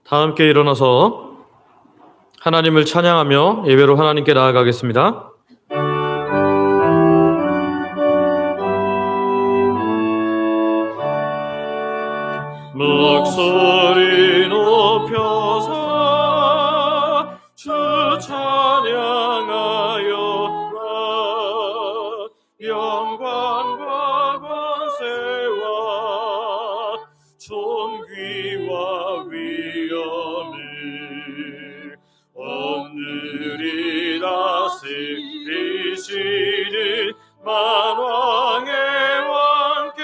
다 함께 일어나서 하나님을 찬양하며 예배로 하나님께 나아가겠습니다. 목소리 높여서 주 찬양하여라. 영광과 권세와 존귀와 위엄을 오늘이 다스리시는 만왕의 왕께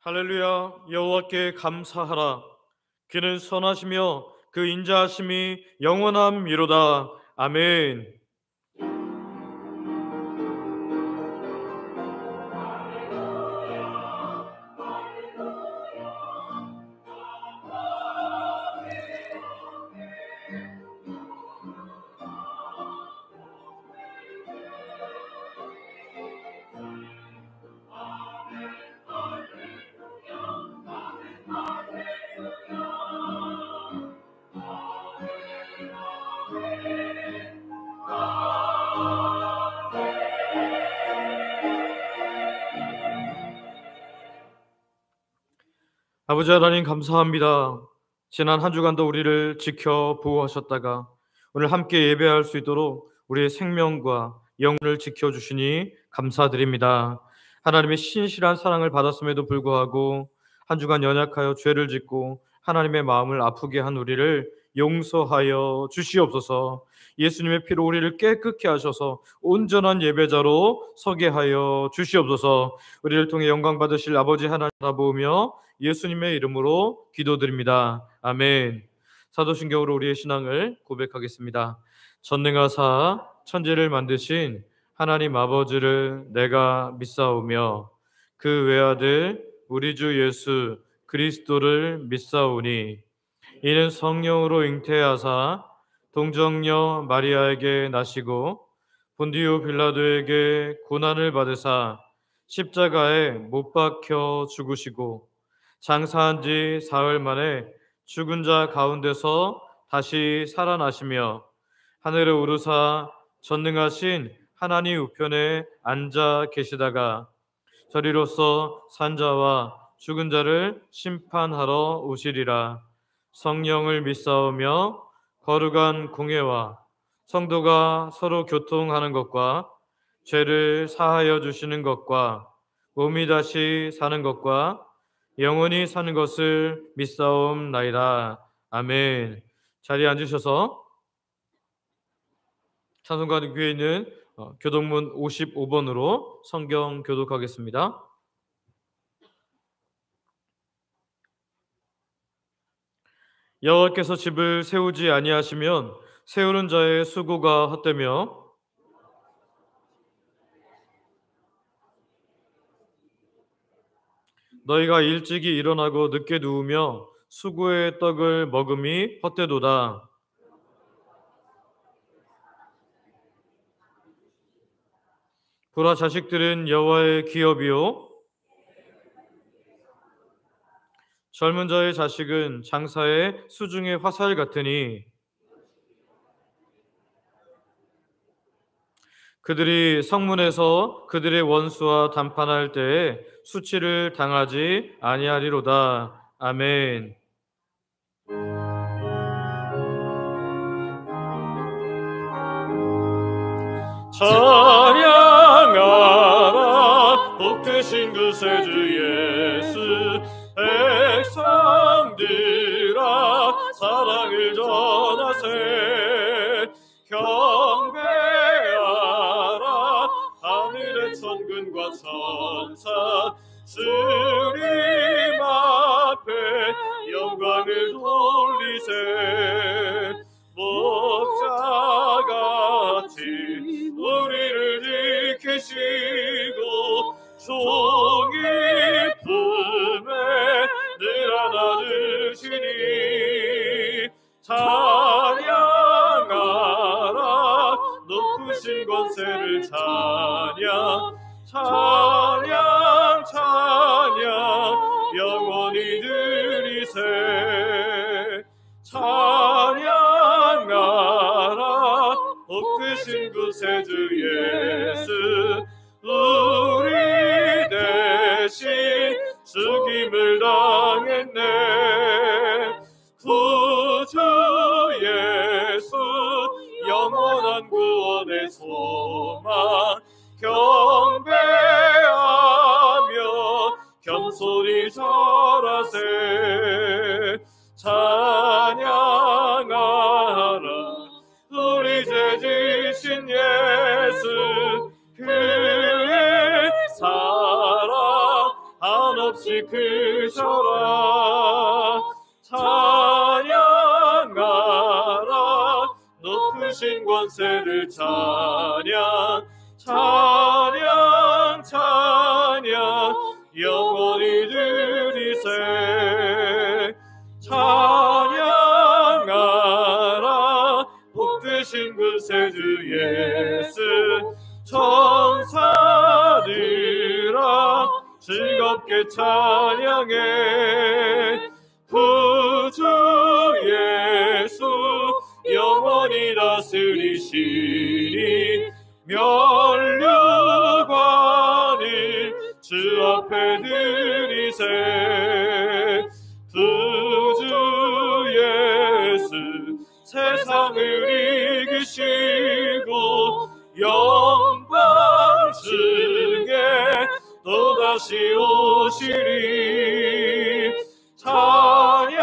할렐루야. 여호와께 감사하라. 그는 선하시며 그 인자하심이 영원함이로다. 아멘. 아버지 하나님 감사합니다. 지난 한 주간도 우리를 지켜 보호하셨다가 오늘 함께 예배할 수 있도록 우리의 생명과 영혼을 지켜주시니 감사드립니다. 하나님의 신실한 사랑을 받았음에도 불구하고 한 주간 연약하여 죄를 짓고 하나님의 마음을 아프게 한 우리를 용서하여 주시옵소서. 예수님의 피로 우리를 깨끗게 하셔서 온전한 예배자로 서게 하여 주시옵소서. 우리를 통해 영광 받으실 아버지 하나님 바라보며 예수님의 이름으로 기도드립니다. 아멘. 사도신경으로 우리의 신앙을 고백하겠습니다. 전능하사 천지를 만드신 하나님 아버지를 내가 믿사오며 그 외아들 우리 주 예수 그리스도를 믿사오니 이는 성령으로 잉태하사 동정녀 마리아에게 나시고 본디오 빌라도에게 고난을 받으사 십자가에 못 박혀 죽으시고 장사한 지 사흘 만에 죽은 자 가운데서 다시 살아나시며 하늘에 오르사 전능하신 하나님 우편에 앉아 계시다가 저리로서 산자와 죽은 자를 심판하러 오시리라. 성령을 믿사오며 거룩한 공예와 성도가 서로 교통하는 것과 죄를 사하여 주시는 것과 몸이 다시 사는 것과 영원히 사는 것을 믿사옵나이다. 아멘. 자리에 앉으셔서 찬송가 교회에 있는 교동문 55번으로 성경 교독하겠습니다. 여호와께서 집을 세우지 아니하시면 세우는 자의 수고가 헛되며 너희가 일찍이 일어나고 늦게 누우며 수고의 떡을 먹음이 헛되도다. 보라, 자식들은 여호와의 기업이요 젊은 자의 자식은 장사의 수중의 화살 같으니 그들이 성문에서 그들의 원수와 담판할 때에 수치를 당하지 아니하리로다. 아멘. 찬양하라 복되신 그 세주 예수. 백성들아 사랑을 전하세. 경배하라 하늘의 천군과 천사. 주님 앞에 영광을 돌리세. 되시니 찬양하라 높으신 권세를 찬양 찬양 찬양 영원히 드리세 찬양하라 높으신 구세주 예수 우리 대신 죽임을 당했네 구주 예수 영원한 구원의 소망 경배하며 겸손히 절하세 찬양하라 우리 죄 지신 예수 그의 사랑 한없이 크셔라 찬양하라 높으신 권세를 찬양 찬양 찬양 영원히 드리세 찬양하라 복되신 구세주 예수 천사들아 즐겁게 찬양해 구주 예수 영원히 다스리시니 면류관을 주 앞에 드리세 구주 예수 세상을 이기시고 영광 중에 또다시 오시리 찬양하라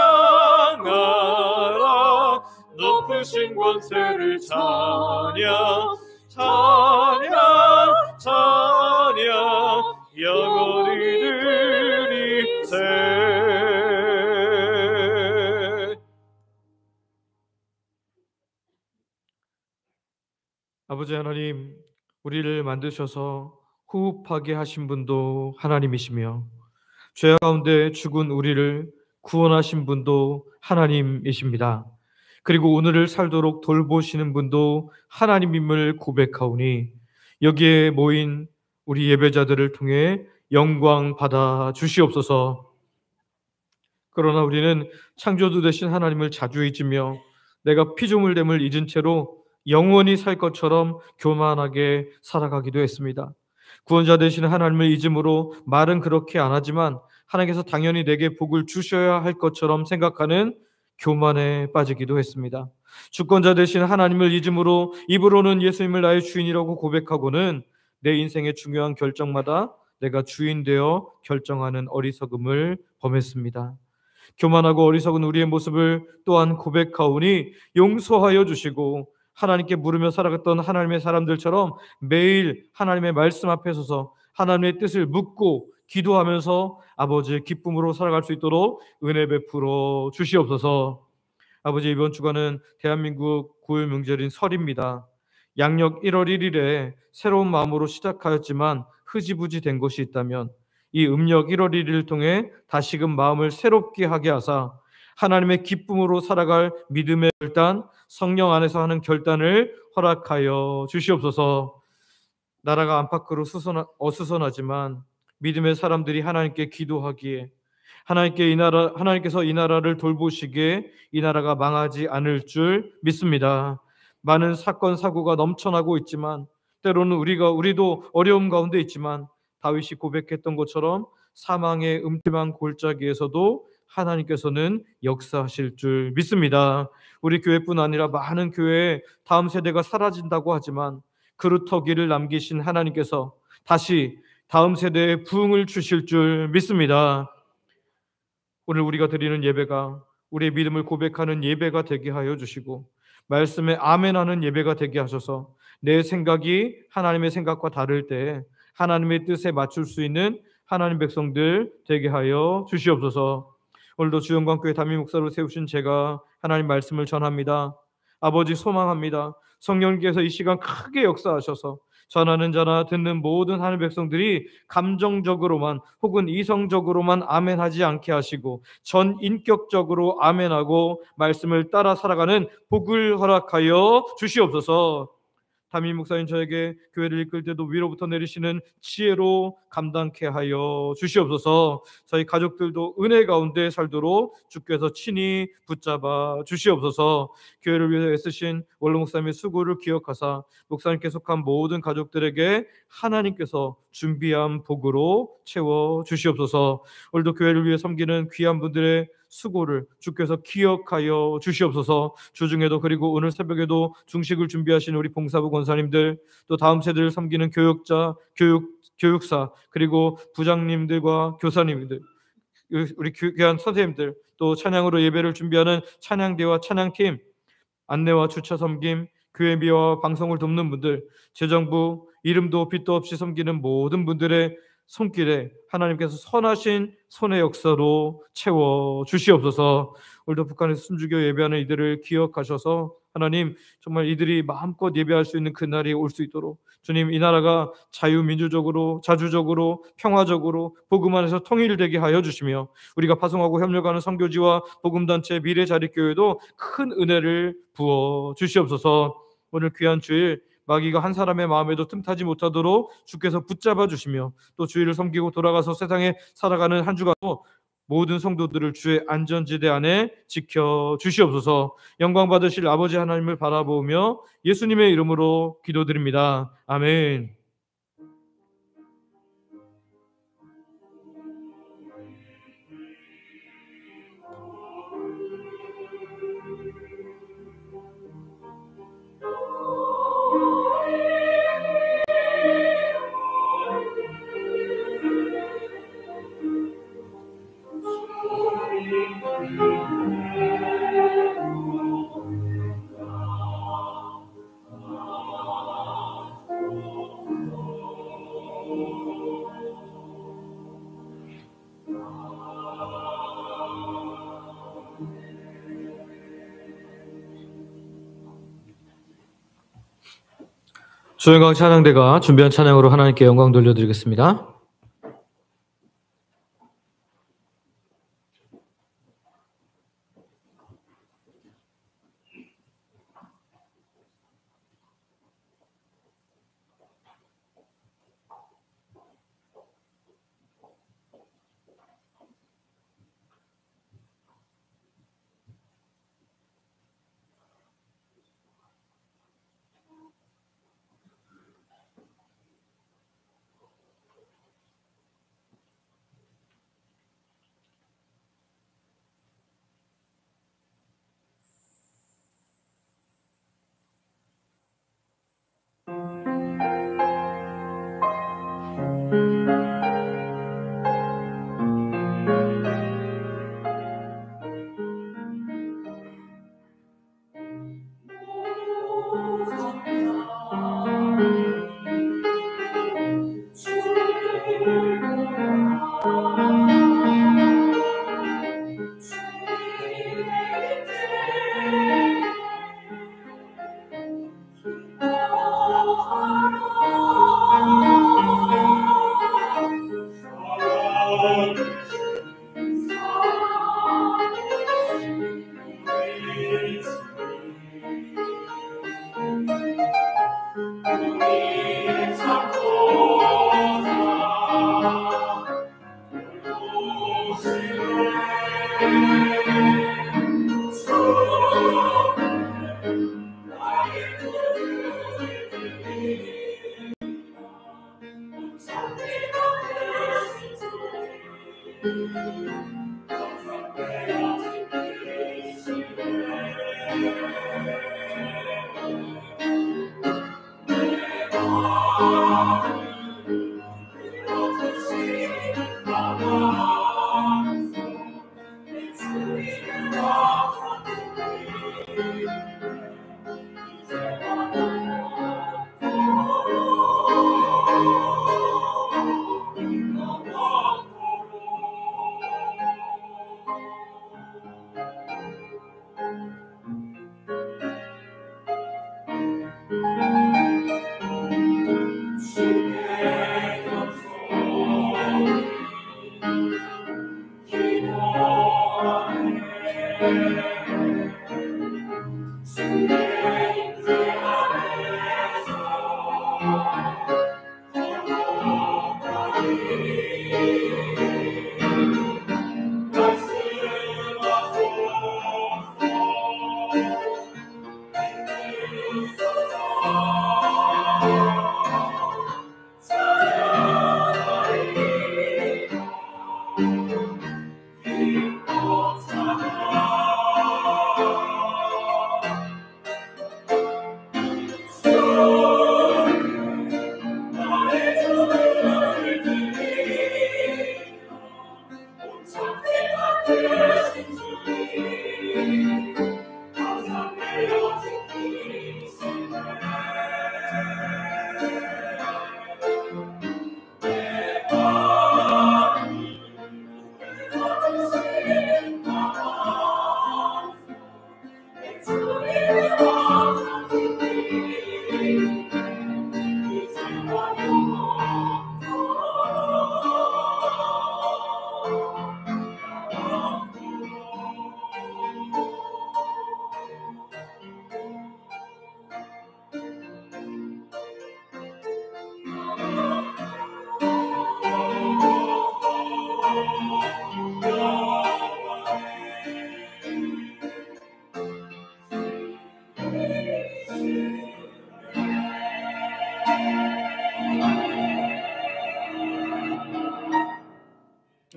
높으신 권세를 찬양 찬양 찬양 영원히 드리세 아버지 하나님 우리를 만드셔서 호흡하게 하신 분도 하나님이시며 죄 가운데 죽은 우리를 구원하신 분도 하나님이십니다. 그리고 오늘을 살도록 돌보시는 분도 하나님임을 고백하오니 여기에 모인 우리 예배자들을 통해 영광 받아 주시옵소서. 그러나 우리는 창조주 되신 하나님을 자주 잊으며 내가 피조물됨을 잊은 채로 영원히 살 것처럼 교만하게 살아가기도 했습니다. 구원자 되시는 하나님을 잊음으로 말은 그렇게 안 하지만 하나님께서 당연히 내게 복을 주셔야 할 것처럼 생각하는 교만에 빠지기도 했습니다. 주권자 되신 하나님을 잊음으로 입으로는 예수님을 나의 주인이라고 고백하고는 내 인생의 중요한 결정마다 내가 주인 되어 결정하는 어리석음을 범했습니다. 교만하고 어리석은 우리의 모습을 또한 고백하오니 용서하여 주시고 하나님께 물으며 살아갔던 하나님의 사람들처럼 매일 하나님의 말씀 앞에 서서 하나님의 뜻을 묻고 기도하면서 아버지의 기쁨으로 살아갈 수 있도록 은혜 베풀어 주시옵소서. 아버지 이번 주간은 대한민국 9일 명절인 설입니다. 양력 1월 1일에 새로운 마음으로 시작하였지만 흐지부지 된 것이 있다면 이 음력 1월 1일을 통해 다시금 마음을 새롭게 하게 하사 하나님의 기쁨으로 살아갈 믿음의 결단, 성령 안에서 하는 결단을 허락하여 주시옵소서. 나라가 안팎으로 어수선하지만 믿음의 사람들이 하나님께 기도하기에 하나님께서 이 나라를 돌보시기에 이 나라가 망하지 않을 줄 믿습니다. 많은 사건 사고가 넘쳐나고 있지만 때로는 우리도 어려움 가운데 있지만 다윗이 고백했던 것처럼 사망의 음침한 골짜기에서도 하나님께서는 역사하실 줄 믿습니다. 우리 교회뿐 아니라 많은 교회에 다음 세대가 사라진다고 하지만 그루터기를 남기신 하나님께서 다시 다음 세대에 부흥을 주실 줄 믿습니다. 오늘 우리가 드리는 예배가 우리의 믿음을 고백하는 예배가 되게 하여 주시고 말씀에 아멘하는 예배가 되게 하셔서 내 생각이 하나님의 생각과 다를 때 하나님의 뜻에 맞출 수 있는 하나님 백성들 되게 하여 주시옵소서. 오늘도 주영광교회 담임 목사로 세우신 제가 하나님 말씀을 전합니다. 아버지 소망합니다. 성령님께서 이 시간 크게 역사하셔서 전하는 자나 듣는 모든 하늘 백성들이 감정적으로만 혹은 이성적으로만 아멘하지 않게 하시고 전인격적으로 아멘하고 말씀을 따라 살아가는 복을 허락하여 주시옵소서. 담임 목사님 저에게 교회를 이끌 때도 위로부터 내리시는 지혜로 감당케 하여 주시옵소서. 저희 가족들도 은혜 가운데 살도록 주께서 친히 붙잡아 주시옵소서. 교회를 위해 애쓰신 원로 목사님의 수고를 기억하사 목사님께 속한 모든 가족들에게 하나님께서 준비한 복으로 채워 주시옵소서. 오늘도 교회를 위해 섬기는 귀한 분들의 수고를 주께서 기억하여 주시옵소서. 주중에도 그리고 오늘 새벽에도 중식을 준비하신 우리 봉사부 권사님들, 또 다음 세대를 섬기는 교육자, 교육사, 그리고 부장님들과 교사님들, 우리 귀한 선생님들, 또 찬양으로 예배를 준비하는 찬양대와 찬양팀, 안내와 주차 섬김, 교회 미화와 방송을 돕는 분들, 재정부, 이름도 빛도 없이 섬기는 모든 분들의 손길에 하나님께서 선하신 손의 역사로 채워 주시옵소서. 오늘도 북한에서 순주교 예배하는 이들을 기억하셔서 하나님 정말 이들이 마음껏 예배할 수 있는 그날이 올 수 있도록 주님, 이 나라가 자유민주적으로 자주적으로 평화적으로 복음 안에서 통일되게 하여 주시며 우리가 파송하고 협력하는 선교지와 복음단체 미래자립교회도 큰 은혜를 부어 주시옵소서. 오늘 귀한 주일 마귀가 한 사람의 마음에도 틈타지 못하도록 주께서 붙잡아 주시며 또 주일을 섬기고 돌아가서 세상에 살아가는 한 주간도 모든 성도들을 주의 안전지대 안에 지켜 주시옵소서. 영광 받으실 아버지 하나님을 바라보며 예수님의 이름으로 기도드립니다. 아멘. 조영광 찬양대가 준비한 찬양으로 하나님께 영광 돌려드리겠습니다.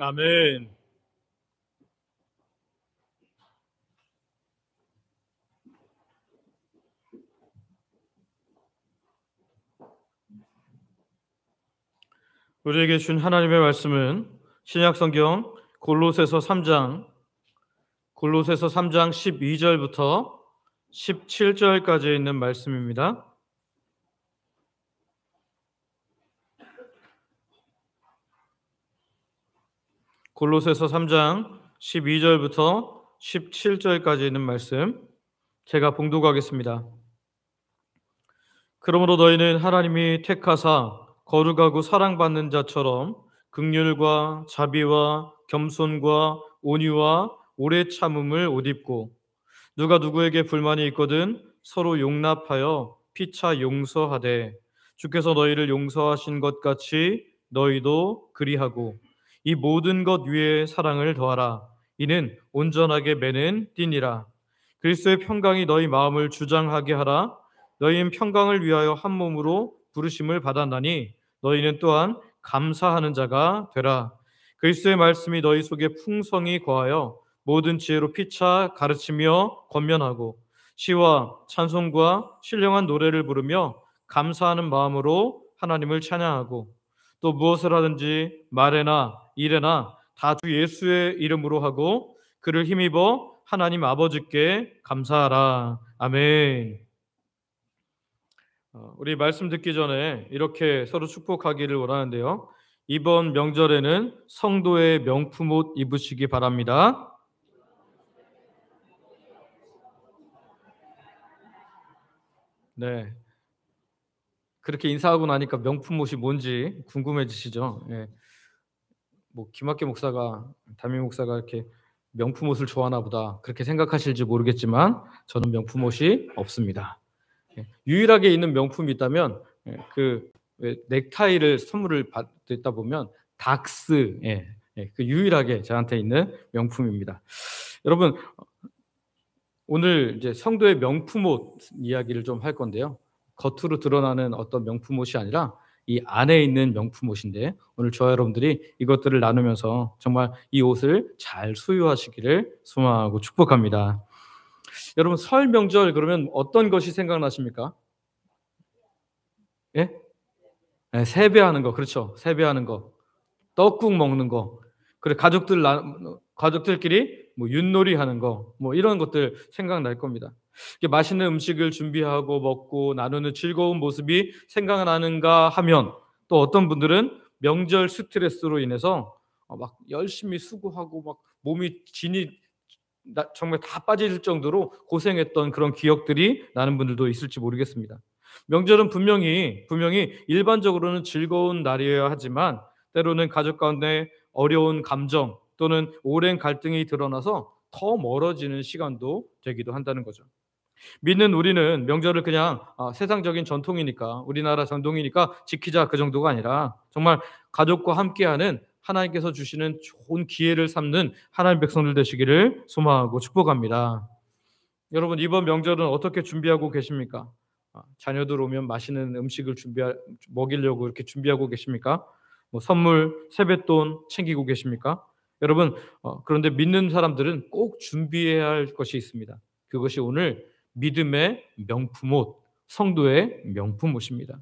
아멘. 우리에게 준 하나님의 말씀은 신약성경 골로새서 3장 12절부터 17절까지 있는 말씀입니다. 골로새서 3장 12절부터 17절까지 있는 말씀 제가 봉독하겠습니다. 그러므로 너희는 하나님이 택하사 거룩하고 사랑받는 자처럼 긍휼과 자비와 겸손과 온유와 오래 참음을 옷 입고 누가 누구에게 불만이 있거든 서로 용납하여 피차 용서하되 주께서 너희를 용서하신 것 같이 너희도 그리하고 이 모든 것 위에 사랑을 더하라. 이는 온전하게 매는 띠니라. 그리스도의 평강이 너희 마음을 주장하게 하라. 너희는 평강을 위하여 한 몸으로 부르심을 받았나니 너희는 또한 감사하는 자가 되라. 그리스도의 말씀이 너희 속에 풍성히 거하여 모든 지혜로 피차 가르치며 권면하고 시와 찬송과 신령한 노래를 부르며 감사하는 마음으로 하나님을 찬양하고 또 무엇을 하든지 말에나 일에나 다 주 예수의 이름으로 하고 그를 힘입어 하나님 아버지께 감사하라. 아멘. 우리 말씀 듣기 전에 이렇게 서로 축복하기를 원하는데요. 이번 명절에는 성도의 명품 옷 입으시기 바랍니다. 네. 그렇게 인사하고 나니까 명품 옷이 뭔지 궁금해지시죠? 예. 뭐 김학계 목사가 담임 목사가 이렇게 명품 옷을 좋아하나 보다 그렇게 생각하실지 모르겠지만 저는 명품 옷이 없습니다. 예. 유일하게 있는 명품이 있다면 왜 넥타이를 선물을 받다 보면 닥스 그 유일하게 저한테 있는 명품입니다. 여러분 오늘 이제 성도의 명품 옷 이야기를 좀 할 건데요. 겉으로 드러나는 어떤 명품 옷이 아니라 이 안에 있는 명품 옷인데 오늘 저와 여러분들이 이것들을 나누면서 정말 이 옷을 잘 소유하시기를 소망하고 축복합니다. 여러분 설 명절 그러면 어떤 것이 생각나십니까? 예? 네, 세배하는 거 그렇죠. 세배하는 거, 떡국 먹는 거, 그래 가족들끼리 뭐 윷놀이 하는 거, 뭐 이런 것들 생각날 겁니다. 맛있는 음식을 준비하고 먹고 나누는 즐거운 모습이 생각나는가 하면 또 어떤 분들은 명절 스트레스로 인해서 막 열심히 수고하고 막 몸이 진이 정말 다 빠질 정도로 고생했던 그런 기억들이 나는 분들도 있을지 모르겠습니다. 명절은 분명히 일반적으로는 즐거운 날이어야 하지만 때로는 가족 가운데 어려운 감정 또는 오랜 갈등이 드러나서 더 멀어지는 시간도 되기도 한다는 거죠. 믿는 우리는 명절을 그냥 세상적인 전통이니까, 우리나라 전통이니까 지키자, 그 정도가 아니라 정말 가족과 함께하는, 하나님께서 주시는 좋은 기회를 삼는 하나님 백성들 되시기를 소망하고 축복합니다. 여러분, 이번 명절은 어떻게 준비하고 계십니까? 자녀들 오면 맛있는 음식을 먹이려고 이렇게 준비하고 계십니까? 뭐 선물, 세뱃돈 챙기고 계십니까? 여러분, 그런데 믿는 사람들은 꼭 준비해야 할 것이 있습니다. 그것이 오늘 믿음의 명품옷, 성도의 명품옷입니다.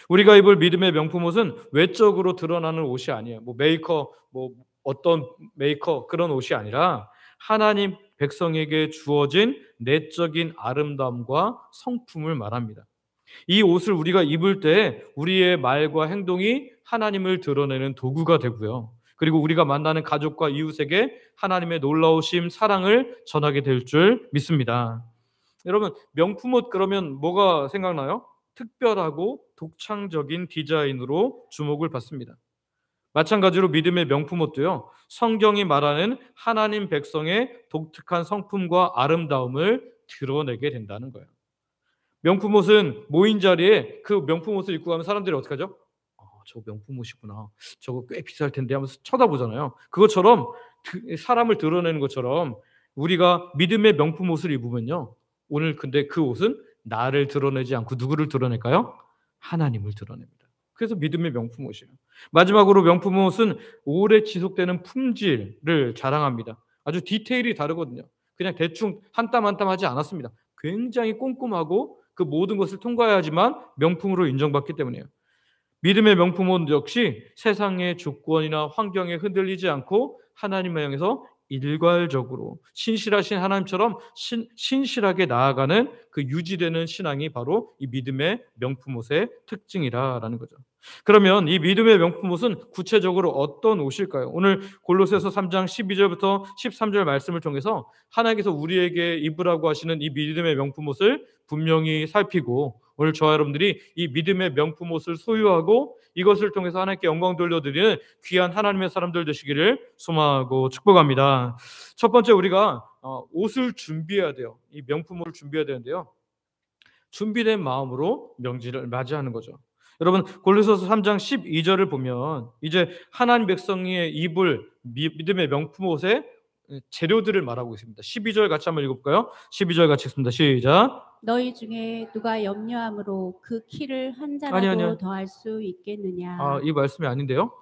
우리가 입을 믿음의 명품옷은 외적으로 드러나는 옷이 아니에요. 뭐 메이커, 뭐 어떤 메이커, 그런 옷이 아니라 하나님 백성에게 주어진 내적인 아름다움과 성품을 말합니다. 이 옷을 우리가 입을 때 우리의 말과 행동이 하나님을 드러내는 도구가 되고요. 그리고 우리가 만나는 가족과 이웃에게 하나님의 놀라우심, 사랑을 전하게 될 줄 믿습니다. 여러분, 명품옷 그러면 뭐가 생각나요? 특별하고 독창적인 디자인으로 주목을 받습니다. 마찬가지로 믿음의 명품옷도요, 성경이 말하는 하나님 백성의 독특한 성품과 아름다움을 드러내게 된다는 거예요. 명품옷은 모인 자리에 그 명품옷을 입고 가면 사람들이 어떻게 하죠? 저 명품옷이구나, 저거 꽤 비쌀 텐데 하면서 쳐다보잖아요. 그것처럼 사람을 드러내는 것처럼 우리가 믿음의 명품옷을 입으면요, 오늘 근데 그 옷은 나를 드러내지 않고 누구를 드러낼까요? 하나님을 드러냅니다. 그래서 믿음의 명품옷이에요. 마지막으로 명품옷은 오래 지속되는 품질을 자랑합니다. 아주 디테일이 다르거든요. 그냥 대충 한 땀 한 땀 하지 않았습니다. 굉장히 꼼꼼하고 그 모든 것을 통과해야지만 명품으로 인정받기 때문이에요. 믿음의 명품은 역시 세상의 조건이나 환경에 흔들리지 않고 하나님을 향해서 일괄적으로 신실하신 하나님처럼 신실하게 나아가는 그 유지되는 신앙이 바로 이 믿음의 명품옷의 특징이라는 거죠. 그러면 이 믿음의 명품옷은 구체적으로 어떤 옷일까요? 오늘 골로새서 3장 12절부터 13절 말씀을 통해서 하나님께서 우리에게 입으라고 하시는 이 믿음의 명품옷을 분명히 살피고, 오늘 저와 여러분들이 이 믿음의 명품옷을 소유하고 이것을 통해서 하나님께 영광 돌려드리는 귀한 하나님의 사람들 되시기를 소망하고 축복합니다. 첫 번째, 우리가 옷을 준비해야 돼요. 이 명품옷을 준비해야 되는데요, 준비된 마음으로 명절을 맞이하는 거죠. 여러분, 골로새서 3장 12절을 보면 이제 하나님 백성이 입을 믿음의 명품옷의 재료들을 말하고 있습니다. 12절 같이 한번 읽어볼까요? 12절 같이 읽습니다. 시작. 너희 중에 누가 염려함으로 그 키를 한 아니요. 자라도 더할 수 있겠느냐. 이 말씀이 아닌데요.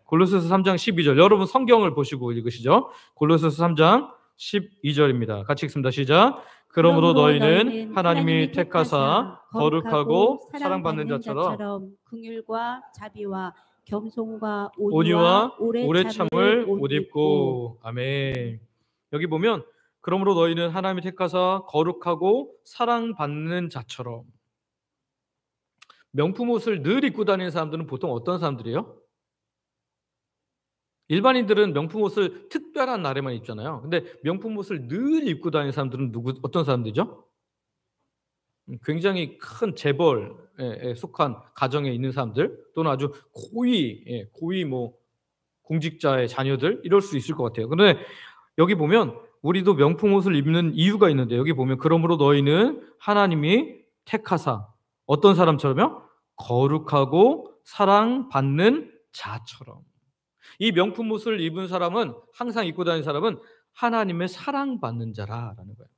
골로새서 3장 12절. 여러분 성경을 보시고 읽으시죠. 골로새서 3장 12절입니다. 같이 읽습니다. 시작. 그러므로 너희는 하나님이 택하사 거룩하고 사랑받는 자처럼 긍휼과 자비와 겸손과 온유와 오래 오래 참을 참을 옷 입고. 아멘. 여기 보면 그러므로 너희는 하나님이 택하사 거룩하고 사랑받는 자처럼. 명품 옷을 늘 입고 다니는 사람들은 보통 어떤 사람들이에요? 일반인들은 명품 옷을 특별한 날에만 입잖아요. 근데 명품 옷을 늘 입고 다니는 사람들은 어떤 사람들이죠? 굉장히 큰 재벌에 속한 가정에 있는 사람들, 또는 아주 고위 뭐 공직자의 자녀들, 이럴 수 있을 것 같아요. 그런데 여기 보면 우리도 명품 옷을 입는 이유가 있는데, 여기 보면 그러므로 너희는 하나님이 택하사 어떤 사람처럼요? 거룩하고 사랑받는 자처럼. 이 명품 옷을 입은 사람은, 항상 입고 다니는 사람은 하나님의 사랑받는 자라는 거예요.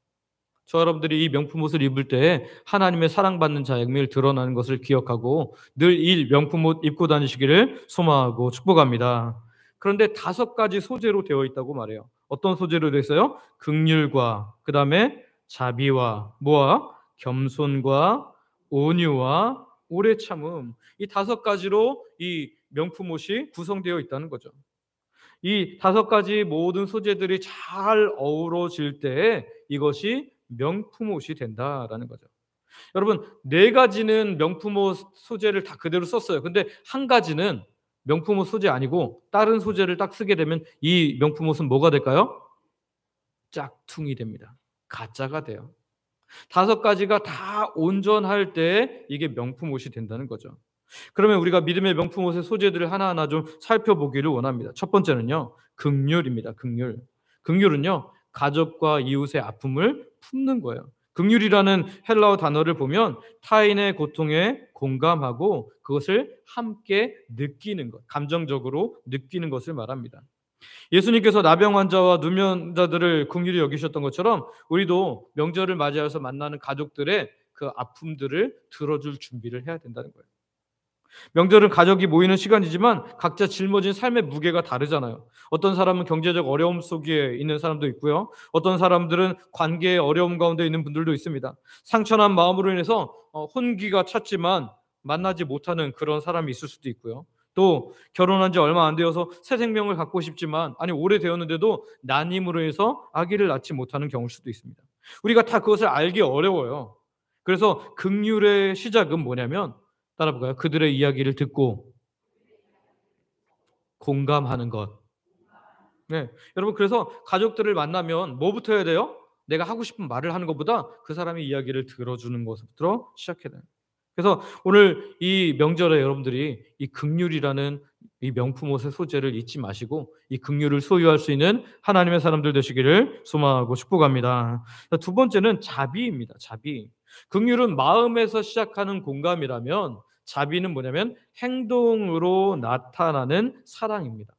저 여러분들이 이 명품 옷을 입을 때 하나님의 사랑받는 자임을 드러나는 것을 기억하고 늘 이 명품 옷 입고 다니시기를 소망하고 축복합니다. 그런데 5가지 소재로 되어 있다고 말해요. 어떤 소재로 되어 있어요? 긍휼과, 그 다음에 자비와, 뭐와? 겸손과, 온유와 오래 참음. 이 5가지로 이 명품 옷이 구성되어 있다는 거죠. 이 5가지 모든 소재들이 잘 어우러질 때 이것이 명품 옷이 된다라는 거죠. 여러분, 4가지는 명품 옷 소재를 다 그대로 썼어요. 근데 한 가지는 명품 옷 소재 아니고 다른 소재를 딱 쓰게 되면 이 명품 옷은 뭐가 될까요? 짝퉁이 됩니다. 가짜가 돼요. 5가지가 다 온전할 때 이게 명품 옷이 된다는 거죠. 그러면 우리가 믿음의 명품 옷의 소재들을 하나하나 좀 살펴보기를 원합니다. 첫 번째는요, 긍휼입니다. 긍휼. 긍휼은요, 가족과 이웃의 아픔을 품는 거예요. 긍휼이라는 헬라어 단어를 보면 타인의 고통에 공감하고 그것을 함께 느끼는 것, 감정적으로 느끼는 것을 말합니다. 예수님께서 나병 환자와 누면자들을 긍휼히 여기셨던 것처럼 우리도 명절을 맞이해서 만나는 가족들의 그 아픔들을 들어줄 준비를 해야 된다는 거예요. 명절은 가족이 모이는 시간이지만 각자 짊어진 삶의 무게가 다르잖아요. 어떤 사람은 경제적 어려움 속에 있는 사람도 있고요. 어떤 사람들은 관계의 어려움 가운데 있는 분들도 있습니다. 상처난 마음으로 인해서 혼기가 찼지만 만나지 못하는 그런 사람이 있을 수도 있고요. 또 결혼한 지 얼마 안 되어서 새 생명을 갖고 싶지만 오래되었는데도 난임으로 해서 아기를 낳지 못하는 경우일 수도 있습니다. 우리가 다 그것을 알기 어려워요. 그래서 긍휼의 시작은 뭐냐면 따라 볼까요? 그들의 이야기를 듣고 공감하는 것. 네. 여러분, 그래서 가족들을 만나면 뭐부터 해야 돼요? 내가 하고 싶은 말을 하는 것보다 그 사람의 이야기를 들어주는 것부터 시작해야 돼요. 그래서 오늘 이 명절에 여러분들이 이 긍휼이라는 이 명품 옷의 소재를 잊지 마시고 이 긍휼을 소유할 수 있는 하나님의 사람들 되시기를 소망하고 축복합니다. 두 번째는 자비입니다. 자비. 긍휼은 마음에서 시작하는 공감이라면 자비는 뭐냐면 행동으로 나타나는 사랑입니다.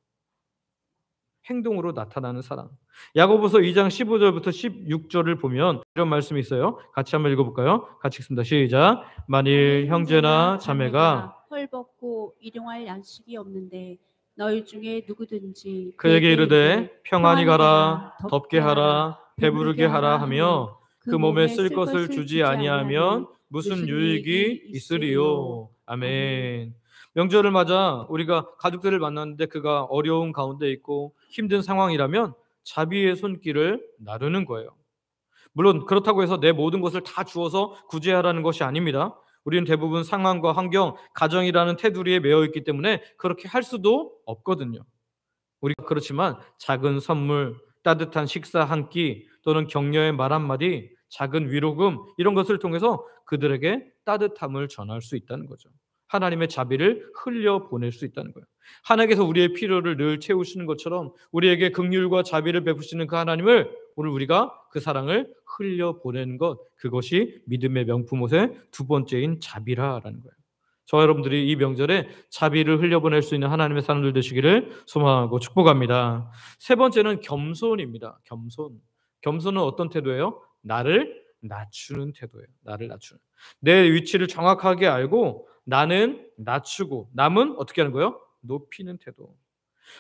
행동으로 나타나는 사랑. 야고보서 2장 15절부터 16절을 보면 이런 말씀이 있어요. 같이 한번 읽어볼까요? 같이 읽습니다. 시작. 만일 형제나 자매가 헐벗고 일용할 양식이 없는데 너희 중에 누구든지 그에게 이르되 평안히 가라, 덥게 하라, 배부르게 하라 하며 그 몸에 쓸 것을 주지 아니하면 무슨 유익이 있으리요. 아멘. 명절을 맞아 우리가 가족들을 만났는데 그가 어려운 가운데 있고 힘든 상황이라면 자비의 손길을 나누는 거예요. 물론 그렇다고 해서 내 모든 것을 다 주어서 구제하라는 것이 아닙니다. 우리는 대부분 상황과 환경, 가정이라는 테두리에 매여 있기 때문에 그렇게 할 수도 없거든요. 우리가 그렇지만 작은 선물, 따뜻한 식사 한 끼 또는 격려의 말 한마디, 작은 위로금 이런 것을 통해서 그들에게 따뜻함을 전할 수 있다는 거죠. 하나님의 자비를 흘려 보낼 수 있다는 거예요. 하나님께서 우리의 필요를 늘 채우시는 것처럼 우리에게 긍휼과 자비를 베푸시는 그 하나님을 오늘 우리가 그 사랑을 흘려 보내는 것, 그것이 믿음의 명품 옷의 두 번째인 자비라라는 거예요. 저와 여러분들이 이 명절에 자비를 흘려보낼 수 있는 하나님의 사람들 되시기를 소망하고 축복합니다. 세 번째는 겸손입니다. 겸손. 겸손은 어떤 태도예요? 나를 낮추는 태도예요. 나를 낮추는. 내 위치를 정확하게 알고 나는 낮추고 남은 어떻게 하는 거예요? 높이는 태도.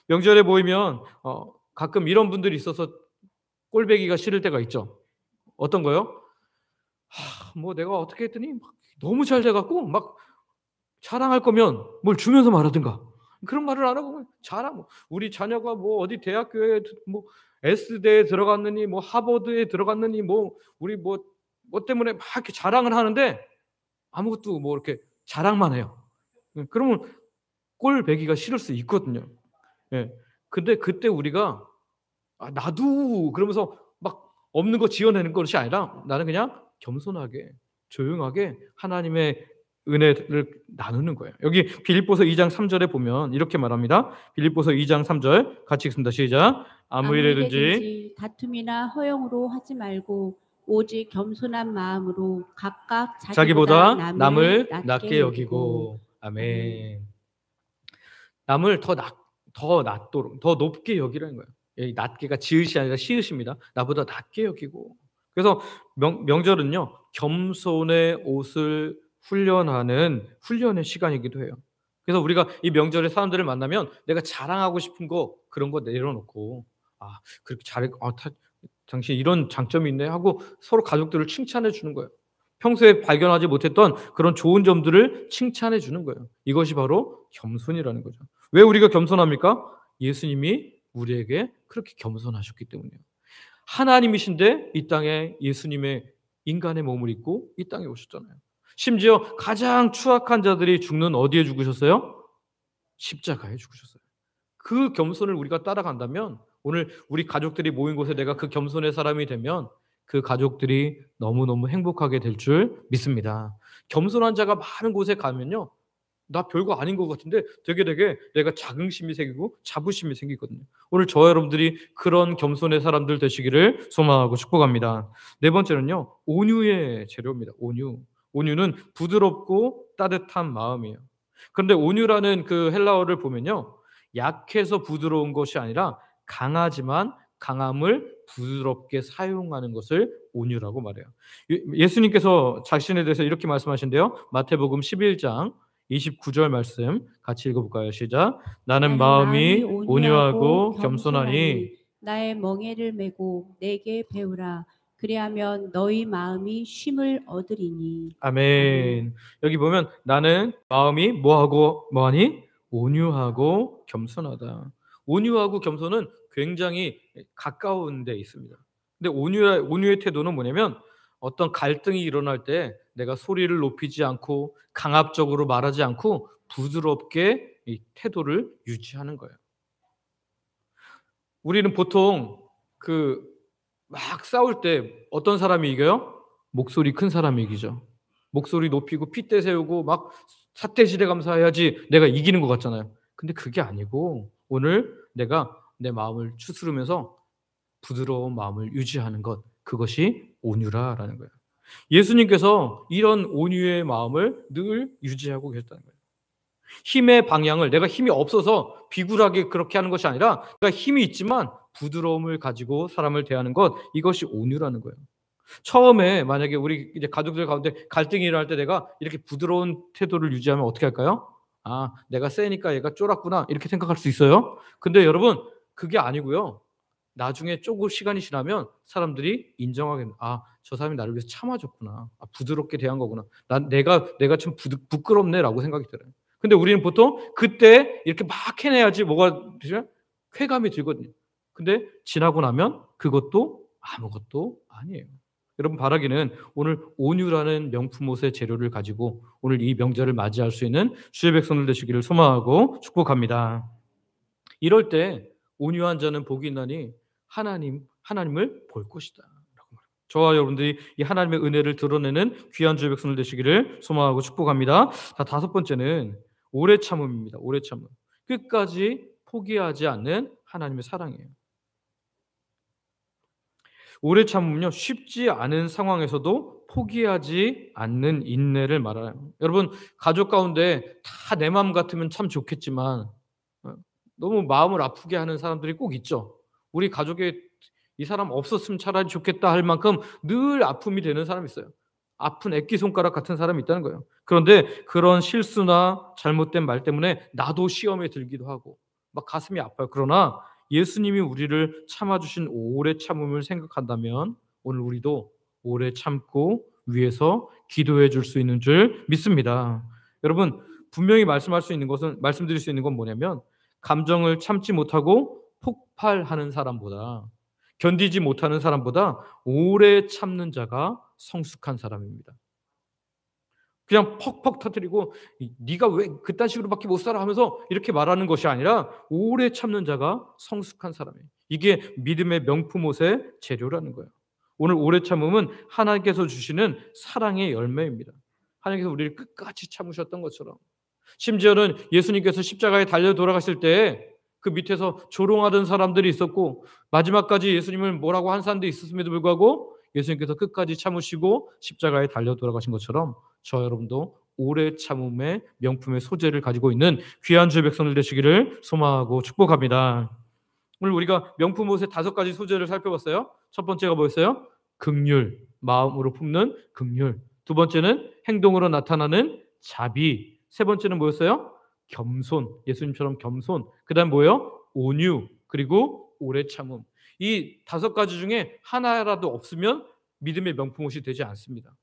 명절에 모이면 가끔 이런 분들이 있어서 꼴배기가 싫을 때가 있죠. 어떤 거요? 뭐 내가 어떻게 했더니 막 너무 잘 돼갖고 막 자랑할 거면 뭘 주면서 말하든가. 그런 말을 안 하고 자랑. 우리 자녀가 뭐 어디 대학교에 뭐 S대에 들어갔느니 뭐 하버드에 들어갔느니 뭐 우리 뭐 때문에 막 이렇게 자랑을 하는데 아무것도 뭐 이렇게 자랑만 해요. 그러면 꼴배기가 싫을 수 있거든요. 예. 근데 그때 우리가 나도 그러면서 막 없는 거 지어내는 것이 아니라 나는 그냥 겸손하게 조용하게 하나님의 은혜를 나누는 거예요. 여기 빌립보서 2장 3절에 보면 이렇게 말합니다. 빌립보서 2장 3절 같이 읽습니다. 시작. 아무 일에든지 다툼이나 허용으로 하지 말고 오직 겸손한 마음으로 각각 자기보다 남을 낮게 여기고. 아멘. 남을 더 낮도록 더 높게 여기라는 거예요. 이 낮게가 지읒이 아니라 시읒입니다. 나보다 낮게 여기고. 그래서 명절은요 겸손의 옷을 훈련하는 훈련의 시간이기도 해요. 그래서 우리가 이 명절에 사람들을 만나면 내가 자랑하고 싶은 거 그런 거 내려놓고 그렇게 잘해 당신 이런 장점이 있네 하고 서로 가족들을 칭찬해 주는 거예요. 평소에 발견하지 못했던 그런 좋은 점들을 칭찬해 주는 거예요. 이것이 바로 겸손이라는 거죠. 왜 우리가 겸손합니까? 예수님이 우리에게 그렇게 겸손하셨기 때문이에요. 하나님이신데 이 땅에 예수님의 인간의 몸을 입고 이 땅에 오셨잖아요. 심지어 가장 추악한 자들이 죽는 어디에 죽으셨어요? 십자가에 죽으셨어요. 그 겸손을 우리가 따라간다면 오늘 우리 가족들이 모인 곳에 내가 그 겸손의 사람이 되면 그 가족들이 너무너무 행복하게 될 줄 믿습니다. 겸손한 자가 많은 곳에 가면요 나 별거 아닌 것 같은데 되게 내가 자긍심이 생기고 자부심이 생기거든요. 오늘 저와 여러분들이 그런 겸손의 사람들 되시기를 소망하고 축복합니다. 네 번째는요, 온유의 재료입니다. 온유. 온유는 부드럽고 따뜻한 마음이에요. 그런데 온유라는 그 헬라어를 보면요, 약해서 부드러운 것이 아니라 강하지만 강함을 부드럽게 사용하는 것을 온유라고 말해요. 예수님께서 자신에 대해서 이렇게 말씀하신대요. 마태복음 11장 29절 말씀 같이 읽어볼까요? 시작. 나는 나는 마음이 마음이 온유하고 온유하고 겸손하니 겸손하니. 나의 멍에를 메고 내게 배우라. 그리하면 너희 마음이 쉼을 얻으리니. 아멘. 아멘. 여기 보면 나는 마음이 뭐하고 뭐하니? 온유하고 겸손하다. 온유하고 겸손은 굉장히 가까운 데 있습니다. 근데 온유의 태도는 뭐냐면 어떤 갈등이 일어날 때 내가 소리를 높이지 않고 강압적으로 말하지 않고 부드럽게 이 태도를 유지하는 거예요. 우리는 보통 그 막 싸울 때 어떤 사람이 이겨요? 목소리 큰 사람이 이기죠. 목소리 높이고 핏대 세우고 막 삿대질에 감사해야지 내가 이기는 것 같잖아요. 근데 그게 아니고 오늘 내가 내 마음을 추스르면서 부드러운 마음을 유지하는 것, 그것이 온유라라는 거예요. 예수님께서 이런 온유의 마음을 늘 유지하고 계셨다는 거예요. 힘의 방향을 내가 힘이 없어서 비굴하게 그렇게 하는 것이 아니라 내가 힘이 있지만 부드러움을 가지고 사람을 대하는 것, 이것이 온유라는 거예요. 처음에 만약에 우리 이제 가족들 가운데 갈등이 일어날 때 내가 이렇게 부드러운 태도를 유지하면 어떻게 할까요? 아, 내가 세니까 얘가 쫄았구나 이렇게 생각할 수 있어요. 근데 여러분 그게 아니고요. 나중에 조금 시간이 지나면 사람들이 인정하겠네. 아, 저 사람이 나를 위해서 참아줬구나. 아, 부드럽게 대한 거구나. 내가 참 부끄럽네라고 생각이 들어요. 근데 우리는 보통 그때 이렇게 막 해내야지 뭐가 되죠? 쾌감이 들거든요. 근데 지나고 나면 그것도 아무것도 아니에요. 여러분 바라기는 오늘 온유라는 명품 옷의 재료를 가지고 오늘 이 명절을 맞이할 수 있는 주의 백성들 되시기를 소망하고 축복합니다. 이럴 때 온유한 자는 복이 있나니 하나님을 볼 것이다. 라고 말합니다. 저와 여러분들이 이 하나님의 은혜를 드러내는 귀한 주의 백성들 되시기를 소망하고 축복합니다. 자, 다섯 번째는 오래 참음입니다. 오래 참음. 끝까지 포기하지 않는 하나님의 사랑이에요. 오래 참음은요, 쉽지 않은 상황에서도 포기하지 않는 인내를 말하요. 여러분, 가족 가운데 다 내 마음 같으면 참 좋겠지만 너무 마음을 아프게 하는 사람들이 꼭 있죠. 우리 가족에 이 사람 없었으면 차라리 좋겠다 할 만큼 늘 아픔이 되는 사람이 있어요. 아픈 애기 손가락 같은 사람이 있다는 거예요. 그런데 그런 실수나 잘못된 말 때문에 나도 시험에 들기도 하고 막 가슴이 아파요. 그러나 예수님이 우리를 참아주신 오래 참음을 생각한다면 오늘 우리도 오래 참고 위해서 기도해 줄 수 있는 줄 믿습니다. 여러분 분명히 말씀드릴 수 있는 건 뭐냐면 감정을 참지 못하고 폭발하는 사람보다 견디지 못하는 사람보다 오래 참는 자가 성숙한 사람입니다. 그냥 퍽퍽 터뜨리고 네가 왜 그딴 식으로밖에 못 살아 하면서 이렇게 말하는 것이 아니라 오래 참는 자가 성숙한 사람이에요. 이게 믿음의 명품 옷의 재료라는 거예요. 오늘 오래 참음은 하나님께서 주시는 사랑의 열매입니다. 하나님께서 우리를 끝까지 참으셨던 것처럼 심지어는 예수님께서 십자가에 달려 돌아가실 때 그 밑에서 조롱하던 사람들이 있었고 마지막까지 예수님을 뭐라고 한 사람도 있었음에도 불구하고 예수님께서 끝까지 참으시고 십자가에 달려 돌아가신 것처럼 저 여러분도 오래 참음의 명품의 소재를 가지고 있는 귀한 주의 백성들 되시기를 소망하고 축복합니다. 오늘 우리가 명품 옷의 5가지 소재를 살펴봤어요. 첫 번째가 뭐였어요? 긍휼, 마음으로 품는 긍휼. 두 번째는 행동으로 나타나는 자비. 세 번째는 뭐였어요? 겸손, 예수님처럼 겸손. 그다음 뭐예요? 온유, 그리고 오래 참음. 이 5가지 중에 하나라도 없으면 믿음의 명품 옷이 되지 않습니다.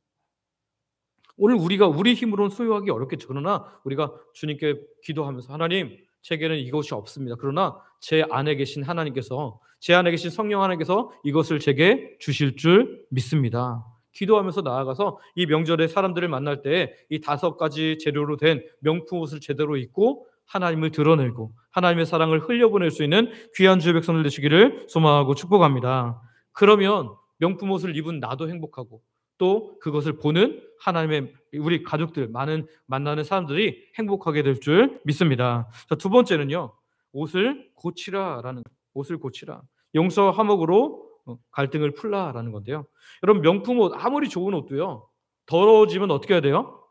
오늘 우리가 우리 힘으로는 소유하기 어렵겠죠. 그러나 우리가 주님께 기도하면서 하나님, 제게는 이것이 없습니다. 그러나 제 안에 계신 하나님께서, 제 안에 계신 성령 하나님께서 이것을 제게 주실 줄 믿습니다. 기도하면서 나아가서 이 명절에 사람들을 만날 때 이 5가지 재료로 된 명품 옷을 제대로 입고 하나님을 드러내고 하나님의 사랑을 흘려보낼 수 있는 귀한 주의 백성들 되시기를 소망하고 축복합니다. 그러면 명품 옷을 입은 나도 행복하고 또 그것을 보는 하나님의 우리 가족들, 많은 만나는 사람들이 행복하게 될 줄 믿습니다. 자, 두 번째는요. 옷을 고치라라는, 옷을 고치라. 용서와 화목으로 갈등을 풀라라는 건데요. 여러분, 명품 옷 아무리 좋은 옷도요. 더러워지면 어떻게 해야 돼요?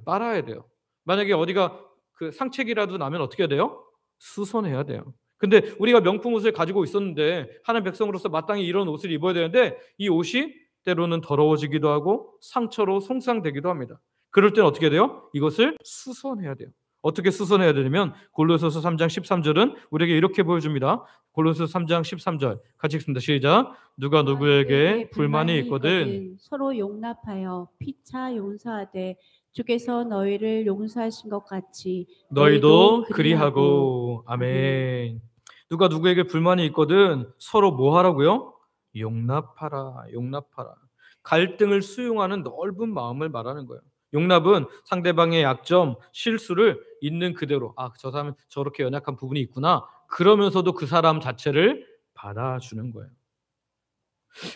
빨아야 돼요. 만약에 어디가 그 상책이라도 나면 어떻게 해야 돼요? 수선해야 돼요. 근데 우리가 명품 옷을 가지고 있었는데 하나님 백성으로서 마땅히 이런 옷을 입어야 되는데 이 옷이 때로는 더러워지기도 하고 상처로 손상되기도 합니다. 그럴 때는 어떻게 돼요? 이것을 수선해야 돼요. 어떻게 수선해야 되냐면 골로새서 3장 13절은 우리에게 이렇게 보여줍니다. 골로새서 3장 13절 같이 읽습니다. 시작. 누가 누구에게 불만이 있거든 서로 용납하여 피차 용서하되 주께서 너희를 용서하신 것 같이 너희도 그리하고. 아멘. 누가 누구에게 불만이 있거든 서로 뭐 하라고요? 용납하라. 용납하라. 갈등을 수용하는 넓은 마음을 말하는 거예요. 용납은 상대방의 약점, 실수를 있는 그대로, 저 사람은 저렇게 연약한 부분이 있구나, 그러면서도 그 사람 자체를 받아주는 거예요.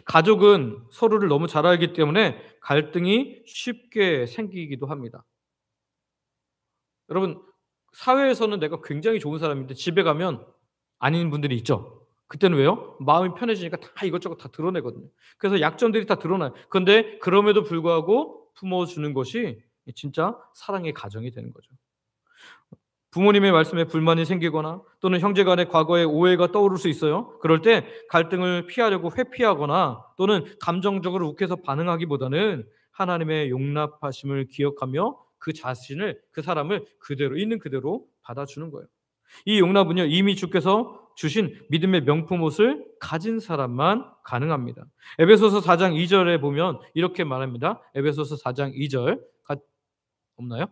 가족은 서로를 너무 잘 알기 때문에 갈등이 쉽게 생기기도 합니다. 여러분, 사회에서는 내가 굉장히 좋은 사람인데 집에 가면 아닌 분들이 있죠. 그때는 왜요? 마음이 편해지니까 다 이것저것 다 드러내거든요. 그래서 약점들이 다 드러나요. 그런데 그럼에도 불구하고 품어주는 것이 진짜 사랑의 가정이 되는 거죠. 부모님의 말씀에 불만이 생기거나 또는 형제 간의 과거의 오해가 떠오를 수 있어요. 그럴 때 갈등을 피하려고 회피하거나 또는 감정적으로 욱해서 반응하기보다는 하나님의 용납하심을 기억하며 그 자신을, 그 사람을 그대로 있는 그대로 받아주는 거예요. 이 용납은요, 이미 주께서 주신 믿음의 명품 옷을 가진 사람만 가능합니다. 에베소서 4장 2절에 보면 이렇게 말합니다. 에베소서 4장 2절 없나요?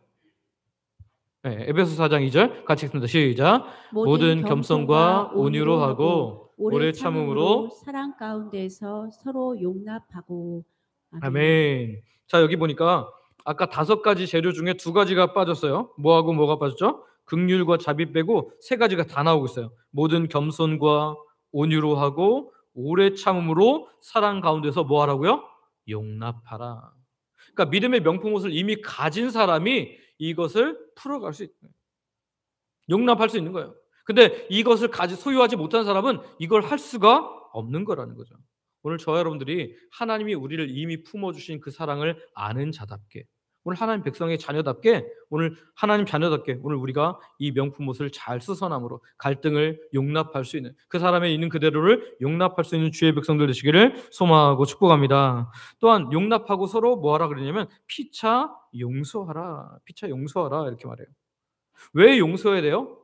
네, 에베소 4장 2절 같이 읽습니다. 시작. 모든 겸손과 온유로 하고 오래 참음으로 사랑 가운데서 서로 용납하고. 아멘. 자, 여기 보니까 아까 5가지 재료 중에 2가지가 빠졌어요. 뭐하고 뭐가 빠졌죠? 긍휼과 자비 빼고 3가지가 다 나오고 있어요. 모든 겸손과 온유로 하고 오래 참음으로 사랑 가운데서 뭐 하라고요? 용납하라. 그러니까 믿음의 명품 옷을 이미 가진 사람이 이것을 풀어갈 수 있는 거예요. 용납할 수 있는 거예요. 근데 이것을 소유하지 못한 사람은 이걸 할 수가 없는 거라는 거죠. 오늘 저와 여러분들이 하나님이 우리를 이미 품어주신 그 사랑을 아는 자답게, 오늘 하나님 백성의 자녀답게, 오늘 하나님 자녀답게 오늘 우리가 이 명품 옷을 잘 수선함으로 갈등을 용납할 수 있는, 그 사람의 있는 그대로를 용납할 수 있는 주의 백성들 되시기를 소망하고 축복합니다. 또한 용납하고 서로 뭐하라 그러냐면 피차 용서하라. 피차 용서하라 이렇게 말해요. 왜 용서해야 돼요?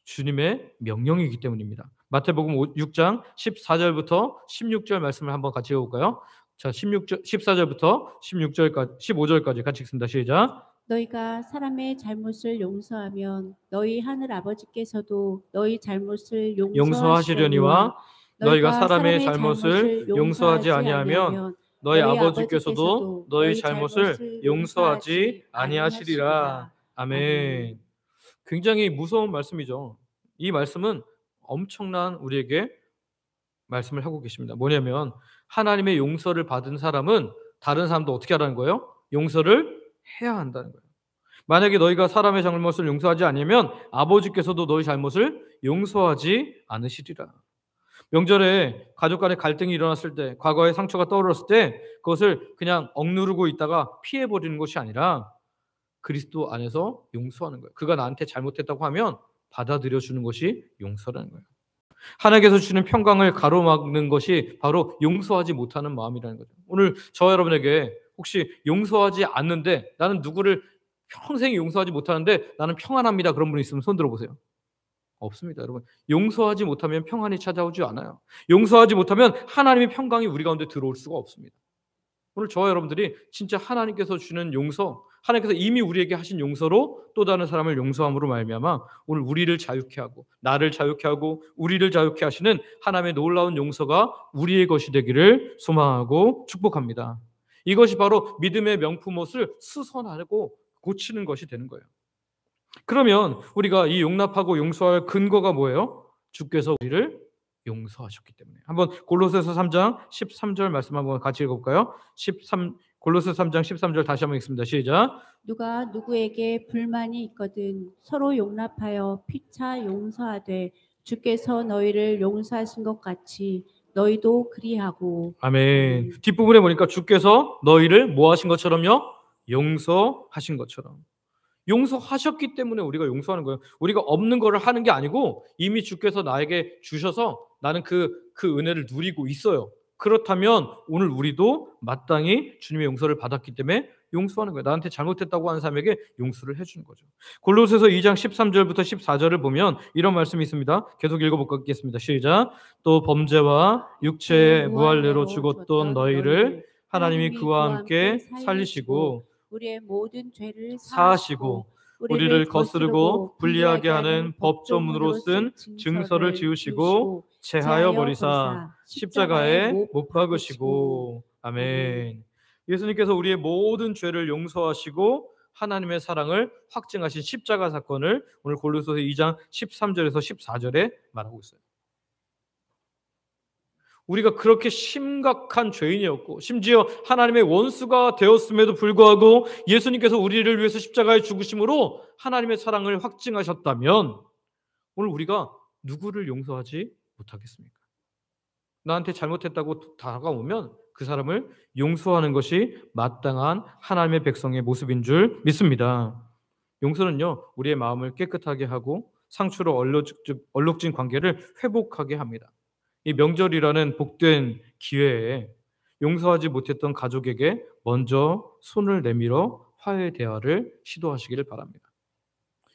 주님의 명령이기 때문입니다. 마태복음 6장 14절부터 16절 말씀을 한번 같이 읽어볼까요? 자, 14절부터 15절까지 같이 읽습니다. 시작. 너희가 사람의 잘못을 용서하면 너희 하늘 아버지께서도 너희 잘못을 용서하시려니와 너희가 사람의 잘못을 용서하지 아니하면 너희 아버지께서도 너희 잘못을 용서하지 아니하시리라. 아멘. 굉장히 무서운 말씀이죠. 이 말씀은 엄청난 우리에게 말씀을 하고 계십니다. 뭐냐면 하나님의 용서를 받은 사람은 다른 사람도 어떻게 하라는 거예요? 용서를 해야 한다는 거예요. 만약에 너희가 사람의 잘못을 용서하지 않으면 아버지께서도 너희 잘못을 용서하지 않으시리라. 명절에 가족 간의 갈등이 일어났을 때, 과거의 상처가 떠올랐을 때 그것을 그냥 억누르고 있다가 피해버리는 것이 아니라 그리스도 안에서 용서하는 거예요. 그가 나한테 잘못했다고 하면 받아들여주는 것이 용서라는 거예요. 하나님께서 주시는 평강을 가로막는 것이 바로 용서하지 못하는 마음이라는 거죠. 오늘 저와 여러분에게 혹시 용서하지 않는데 나는 누구를 평생 용서하지 못하는데 나는 평안합니다, 그런 분이 있으면 손 들어보세요. 없습니다, 여러분. 용서하지 못하면 평안이 찾아오지 않아요. 용서하지 못하면 하나님의 평강이 우리 가운데 들어올 수가 없습니다. 오늘 저와 여러분들이 진짜 하나님께서 주는 용서, 하나님께서 이미 우리에게 하신 용서로 또 다른 사람을 용서함으로 말미암아 오늘 우리를 자유케 하고 나를 자유케 하고 우리를 자유케 하시는 하나님의 놀라운 용서가 우리의 것이 되기를 소망하고 축복합니다. 이것이 바로 믿음의 명품 옷을 수선하고 고치는 것이 되는 거예요. 그러면 우리가 이 용납하고 용서할 근거가 뭐예요? 주께서 우리를 용서하셨기 때문에. 한번 골로새서 3장 13절 말씀 한번 같이 읽어볼까요? 골로새 3장 13절 다시 한번 읽습니다. 시작. 누가 누구에게 불만이 있거든 서로 용납하여 피차 용서하되 주께서 너희를 용서하신 것 같이 너희도 그리하고. 아멘. 뒷부분에 보니까 주께서 너희를 뭐 하신 것처럼요? 용서하신 것처럼. 용서하셨기 때문에 우리가 용서하는 거예요. 우리가 없는 거를 하는 게 아니고 이미 주께서 나에게 주셔서 나는 그 은혜를 누리고 있어요. 그렇다면 오늘 우리도 마땅히 주님의 용서를 받았기 때문에 용서하는 거예요. 나한테 잘못했다고 하는 사람에게 용서를 해주는 거죠. 골로새서 2장 13절부터 14절을 보면 이런 말씀이 있습니다. 계속 읽어보겠습니다. 시작. 또 범죄와 육체의 무할례로 죽었던 너희를 하나님이 그와 함께 살리시고 우리의 모든 죄를 사하시고 우리를 거스르고 불리하게 하는 법조문으로 쓴 증서를 지우시고 제하여 버리사 십자가에 못 박으시고. 아멘. 예수님께서 우리의 모든 죄를 용서하시고 하나님의 사랑을 확증하신 십자가 사건을 오늘 골로새서 2장 13절에서 14절에 말하고 있어요. 우리가 그렇게 심각한 죄인이었고 심지어 하나님의 원수가 되었음에도 불구하고 예수님께서 우리를 위해서 십자가에 죽으심으로 하나님의 사랑을 확증하셨다면 오늘 우리가 누구를 용서하지 못하겠습니까? 나한테 잘못했다고 다가오면 그 사람을 용서하는 것이 마땅한 하나님의 백성의 모습인 줄 믿습니다. 용서는요, 우리의 마음을 깨끗하게 하고 상처로 얼룩진 관계를 회복하게 합니다. 이 명절이라는 복된 기회에 용서하지 못했던 가족에게 먼저 손을 내밀어 화해 대화를 시도하시기를 바랍니다.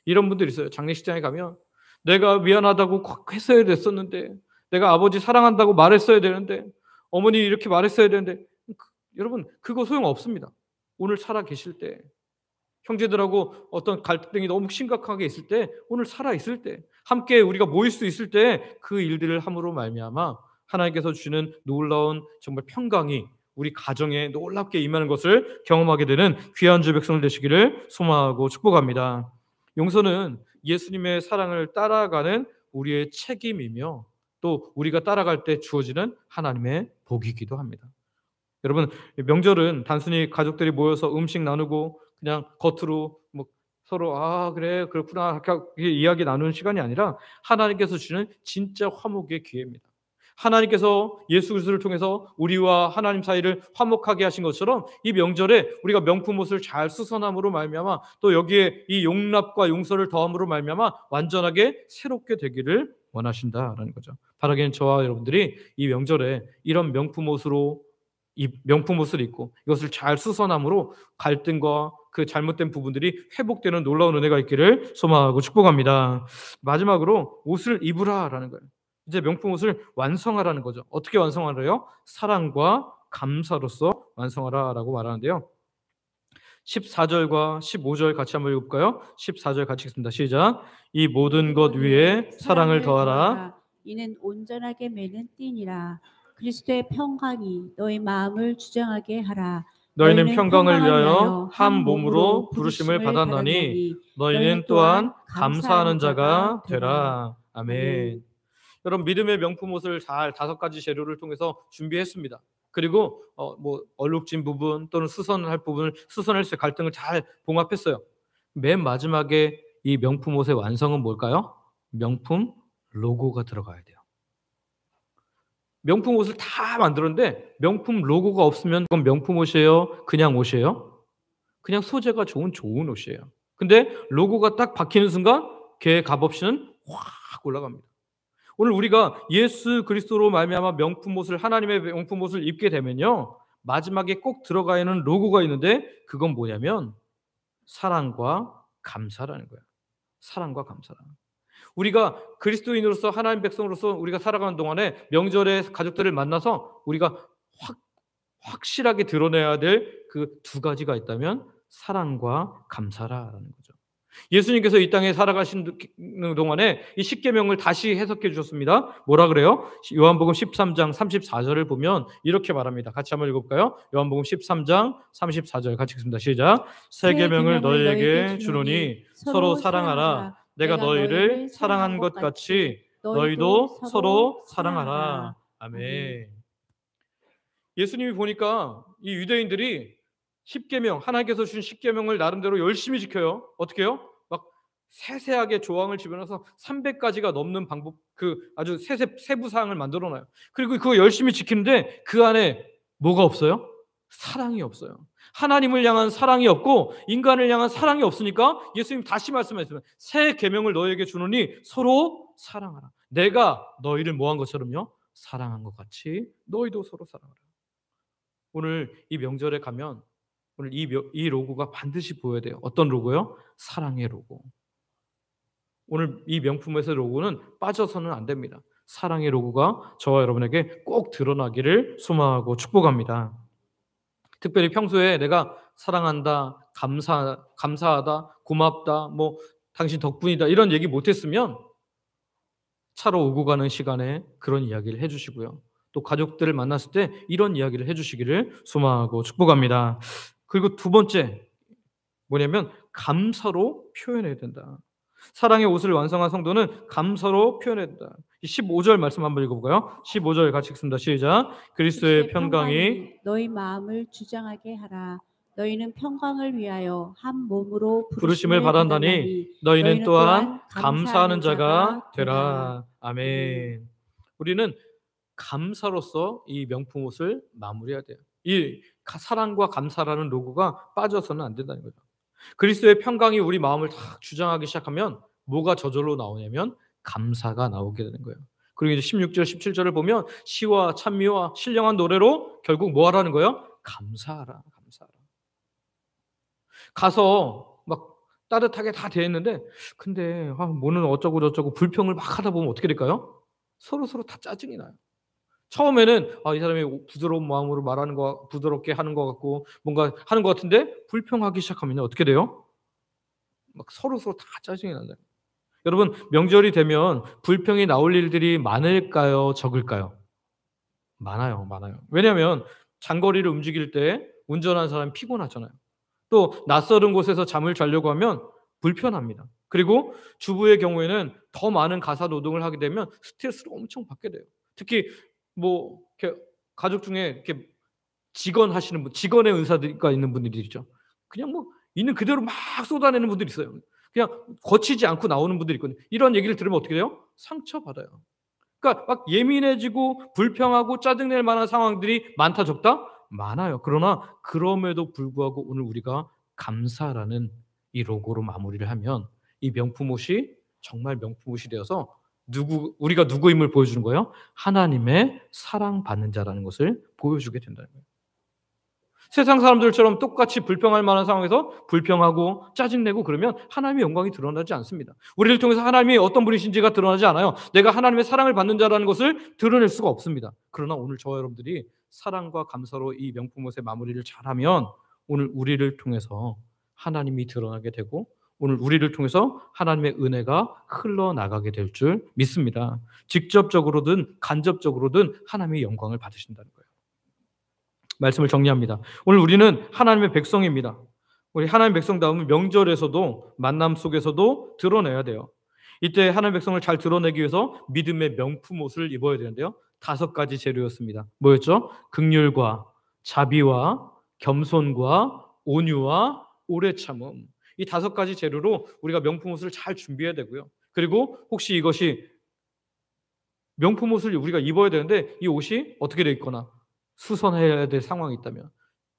이런 분들 있어요. 장례식장에 가면 내가 미안하다고 꼭 했어야 됐었는데, 내가 아버지 사랑한다고 말했어야 되는데, 어머니 이렇게 말했어야 되는데, 여러분 그거 소용없습니다. 오늘 살아 계실 때, 형제들하고 어떤 갈등이 너무 심각하게 있을 때, 오늘 살아 있을 때, 함께 우리가 모일 수 있을 때 그 일들을 함으로 말미암아 하나님께서 주시는 놀라운 정말 평강이 우리 가정에 놀랍게 임하는 것을 경험하게 되는 귀한 주 백성들 되시기를 소망하고 축복합니다. 용서는 예수님의 사랑을 따라가는 우리의 책임이며 또 우리가 따라갈 때 주어지는 하나님의 복이기도 합니다. 여러분, 명절은 단순히 가족들이 모여서 음식 나누고 그냥 겉으로 뭐 서로 그래 그렇구나 이렇게 이야기 나누는 시간이 아니라 하나님께서 주는 진짜 화목의 기회입니다. 하나님께서 예수 그리스도를 통해서 우리와 하나님 사이를 화목하게 하신 것처럼 이 명절에 우리가 명품 옷을 잘 수선함으로 말미암아 또 여기에 이 용납과 용서를 더함으로 말미암아 완전하게 새롭게 되기를 원하신다라는 거죠. 바라기는 저와 여러분들이 이 명절에 이런 명품 옷을 입고 이것을 잘 수선함으로 갈등과 그 잘못된 부분들이 회복되는 놀라운 은혜가 있기를 소망하고 축복합니다. 마지막으로 옷을 입으라라는 거예요. 이제 명품 옷을 완성하라는 거죠. 어떻게 완성하래요? 사랑과 감사로서 완성하라라고 말하는데요. 14절과 15절 같이 한번 읽어볼까요? 14절 같이 읽습니다. 시작. 이 모든 것 위에 사랑을 더하라. 이는 온전하게 매는 띠니라. 그리스도의 평강이 너희 마음을 주장하게 하라. 너희는 평강을 위하여 한 몸으로 부르심을 받았나니 너희는 또한 감사하는 자가 되라. 아멘. 여러분, 믿음의 명품 옷을 잘 5가지 재료를 통해서 준비했습니다. 그리고 얼룩진 부분 또는 수선할 부분을 수선할 때 갈등을 잘 봉합했어요. 맨 마지막에 이 명품 옷의 완성은 뭘까요? 명품 로고가 들어가야 돼요. 명품 옷을 다 만들었는데 명품 로고가 없으면 그건 명품 옷이에요? 그냥 옷이에요? 그냥 소재가 좋은 옷이에요. 근데 로고가 딱 박히는 순간 걔의 값어치는 확 올라갑니다. 오늘 우리가 예수 그리스도로 말미암아 명품 옷을 하나님의 명품 옷을 입게 되면요, 마지막에 꼭 들어가야 하는 로고가 있는데 그건 뭐냐면 사랑과 감사라는 거예요. 사랑과 감사라. 우리가 그리스도인으로서 하나님 백성으로서 우리가 살아가는 동안에 명절에 가족들을 만나서 우리가 확실하게 드러내야 될 그 2가지가 있다면 사랑과 감사라는 거죠. 예수님께서 이 땅에 살아가시는 동안에 이 십계명을 다시 해석해 주셨습니다. 뭐라 그래요? 요한복음 13장 34절을 보면 이렇게 말합니다. 같이 한번 읽어볼까요? 요한복음 13장 34절 같이 읽습니다. 시작. 새 계명을 너희에게 주노니 서로 사랑하라. 내가 너희를 사랑한 것 같이 너희도 서로 사랑하라. 아멘. 아멘. 예수님이 보니까 이 유대인들이 십계명, 하나님께서 주신 십계명을 나름대로 열심히 지켜요. 어떻게 해요? 막 세세하게 조항을 집어넣어서 300가지가 넘는 방법, 아주 세부 사항을 만들어 놔요. 그리고 그거 열심히 지키는데 그 안에 뭐가 없어요? 사랑이 없어요. 하나님을 향한 사랑이 없고 인간을 향한 사랑이 없으니까 예수님 다시 말씀하셨습니다. 새 계명을 너희에게 주노니 서로 사랑하라. 내가 너희를 뭐한 것처럼요? 사랑한 것 같이 너희도 서로 사랑하라. 오늘 이 명절에 가면 오늘 이 로고가 반드시 보여야 돼요. 어떤 로고요? 사랑의 로고. 오늘 이 명품에서 로고는 빠져서는 안 됩니다. 사랑의 로고가 저와 여러분에게 꼭 드러나기를 소망하고 축복합니다. 특별히 평소에 내가 사랑한다, 감사하다, 고맙다, 뭐 당신 덕분이다 이런 얘기 못했으면 차로 오고 가는 시간에 그런 이야기를 해주시고요. 또 가족들을 만났을 때 이런 이야기를 해주시기를 소망하고 축복합니다. 그리고 두 번째 뭐냐면 감사로 표현해야 된다. 사랑의 옷을 완성한 성도는 감사로 표현해야 된다. 15절 말씀 한번 읽어볼까요? 15절 같이 읽습니다. 시작. 그리스도의 평강이 너희 마음을 주장하게 하라. 너희는 평강을 위하여 한 몸으로 부르심을 받았나니 너희는 또한 감사하는 자가 되라. 아멘. 우리는 감사로서 이 명품 옷을 마무리해야 돼요. 이 사랑과 감사라는 로고가 빠져서는 안 된다는 거죠. 그리스도의 평강이 우리 마음을 딱 주장하기 시작하면 뭐가 저절로 나오냐면 감사가 나오게 되는 거예요. 그리고 이제 16절, 17절을 보면 시와 찬미와 신령한 노래로 결국 뭐 하라는 거예요? 감사하라, 감사하라. 가서 막 따뜻하게 다 돼 있는데 근데 뭐는 어쩌고 저쩌고 불평을 막 하다 보면 어떻게 될까요? 서로 다 짜증이 나요. 처음에는 이 사람이 부드러운 마음으로 부드럽게 하는 것 같고 뭔가 하는 것 같은데 불평하기 시작하면 어떻게 돼요? 막 서로 다 짜증이 난다. 여러분 명절이 되면 불평이 나올 일들이 많을까요? 적을까요? 많아요. 왜냐하면 장거리를 움직일 때 운전하는 사람이 피곤하잖아요. 또 낯설은 곳에서 잠을 자려고 하면 불편합니다. 그리고 주부의 경우에는 더 많은 가사 노동을 하게 되면 스트레스를 엄청 받게 돼요. 특히 뭐 이렇게 가족 중에 이렇게 직원의 의사가 있는 분들이 있죠. 그냥 뭐 있는 그대로 막 쏟아내는 분들이 있어요. 그냥 거치지 않고 나오는 분들이 있거든요. 이런 얘기를 들으면 어떻게 돼요? 상처받아요. 그러니까 막 예민해지고 불평하고 짜증낼 만한 상황들이 많다 적다? 많아요. 그러나 그럼에도 불구하고 오늘 우리가 감사라는 이 로고로 마무리를 하면 이 명품 옷이 정말 명품 옷이 되어서 우리가 누구임을 보여주는 거예요? 하나님의 사랑받는 자라는 것을 보여주게 된다는 거예요. 세상 사람들처럼 똑같이 불평할 만한 상황에서 불평하고 짜증내고 그러면 하나님의 영광이 드러나지 않습니다. 우리를 통해서 하나님이 어떤 분이신지가 드러나지 않아요. 내가 하나님의 사랑을 받는 자라는 것을 드러낼 수가 없습니다. 그러나 오늘 저와 여러분들이 사랑과 감사로 이 명품 옷의 마무리를 잘하면 오늘 우리를 통해서 하나님이 드러나게 되고 오늘 우리를 통해서 하나님의 은혜가 흘러나가게 될 줄 믿습니다. 직접적으로든 간접적으로든 하나님의 영광을 받으신다는 거예요. 말씀을 정리합니다. 오늘 우리는 하나님의 백성입니다. 우리 하나님의 백성다움은 명절에서도 만남 속에서도 드러내야 돼요. 이때 하나님의 백성을 잘 드러내기 위해서 믿음의 명품 옷을 입어야 되는데요. 5가지 재료였습니다. 뭐였죠? 긍휼과 자비와 겸손과 온유와 오래 참음. 이 5가지 재료로 우리가 명품 옷을 잘 준비해야 되고요. 그리고 혹시 이것이 명품 옷을 우리가 입어야 되는데 이 옷이 어떻게 돼 있거나 수선해야 될 상황이 있다면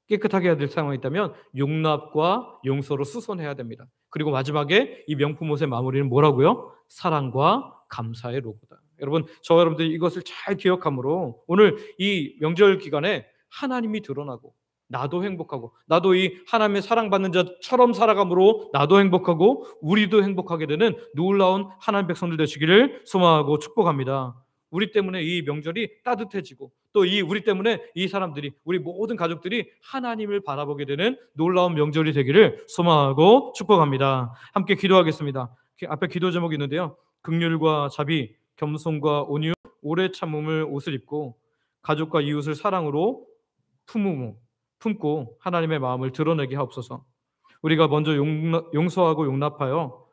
깨끗하게 해야 될 상황이 있다면 용납과 용서로 수선해야 됩니다. 그리고 마지막에 이 명품 옷의 마무리는 뭐라고요? 사랑과 감사의 로고다. 여러분 저와 여러분들이 이것을 잘 기억함으로 오늘 이 명절 기간에 하나님이 드러나고 나도 행복하고 나도 이 하나님의 사랑받는 자처럼 살아감으로 나도 행복하고 우리도 행복하게 되는 놀라운 하나님 백성들 되시기를 소망하고 축복합니다. 우리 때문에 이 명절이 따뜻해지고 또 우리 때문에 이 사람들이 우리 모든 가족들이 하나님을 바라보게 되는 놀라운 명절이 되기를 소망하고 축복합니다. 함께 기도하겠습니다. 앞에 기도 제목이 있는데요. 긍휼과 자비, 겸손과 온유, 오래 참음을 옷을 입고 가족과 이웃을 사랑으로 품고 하나님의 마음을 드러내게 하옵소서. 우리가 먼저 용서하고 용납하여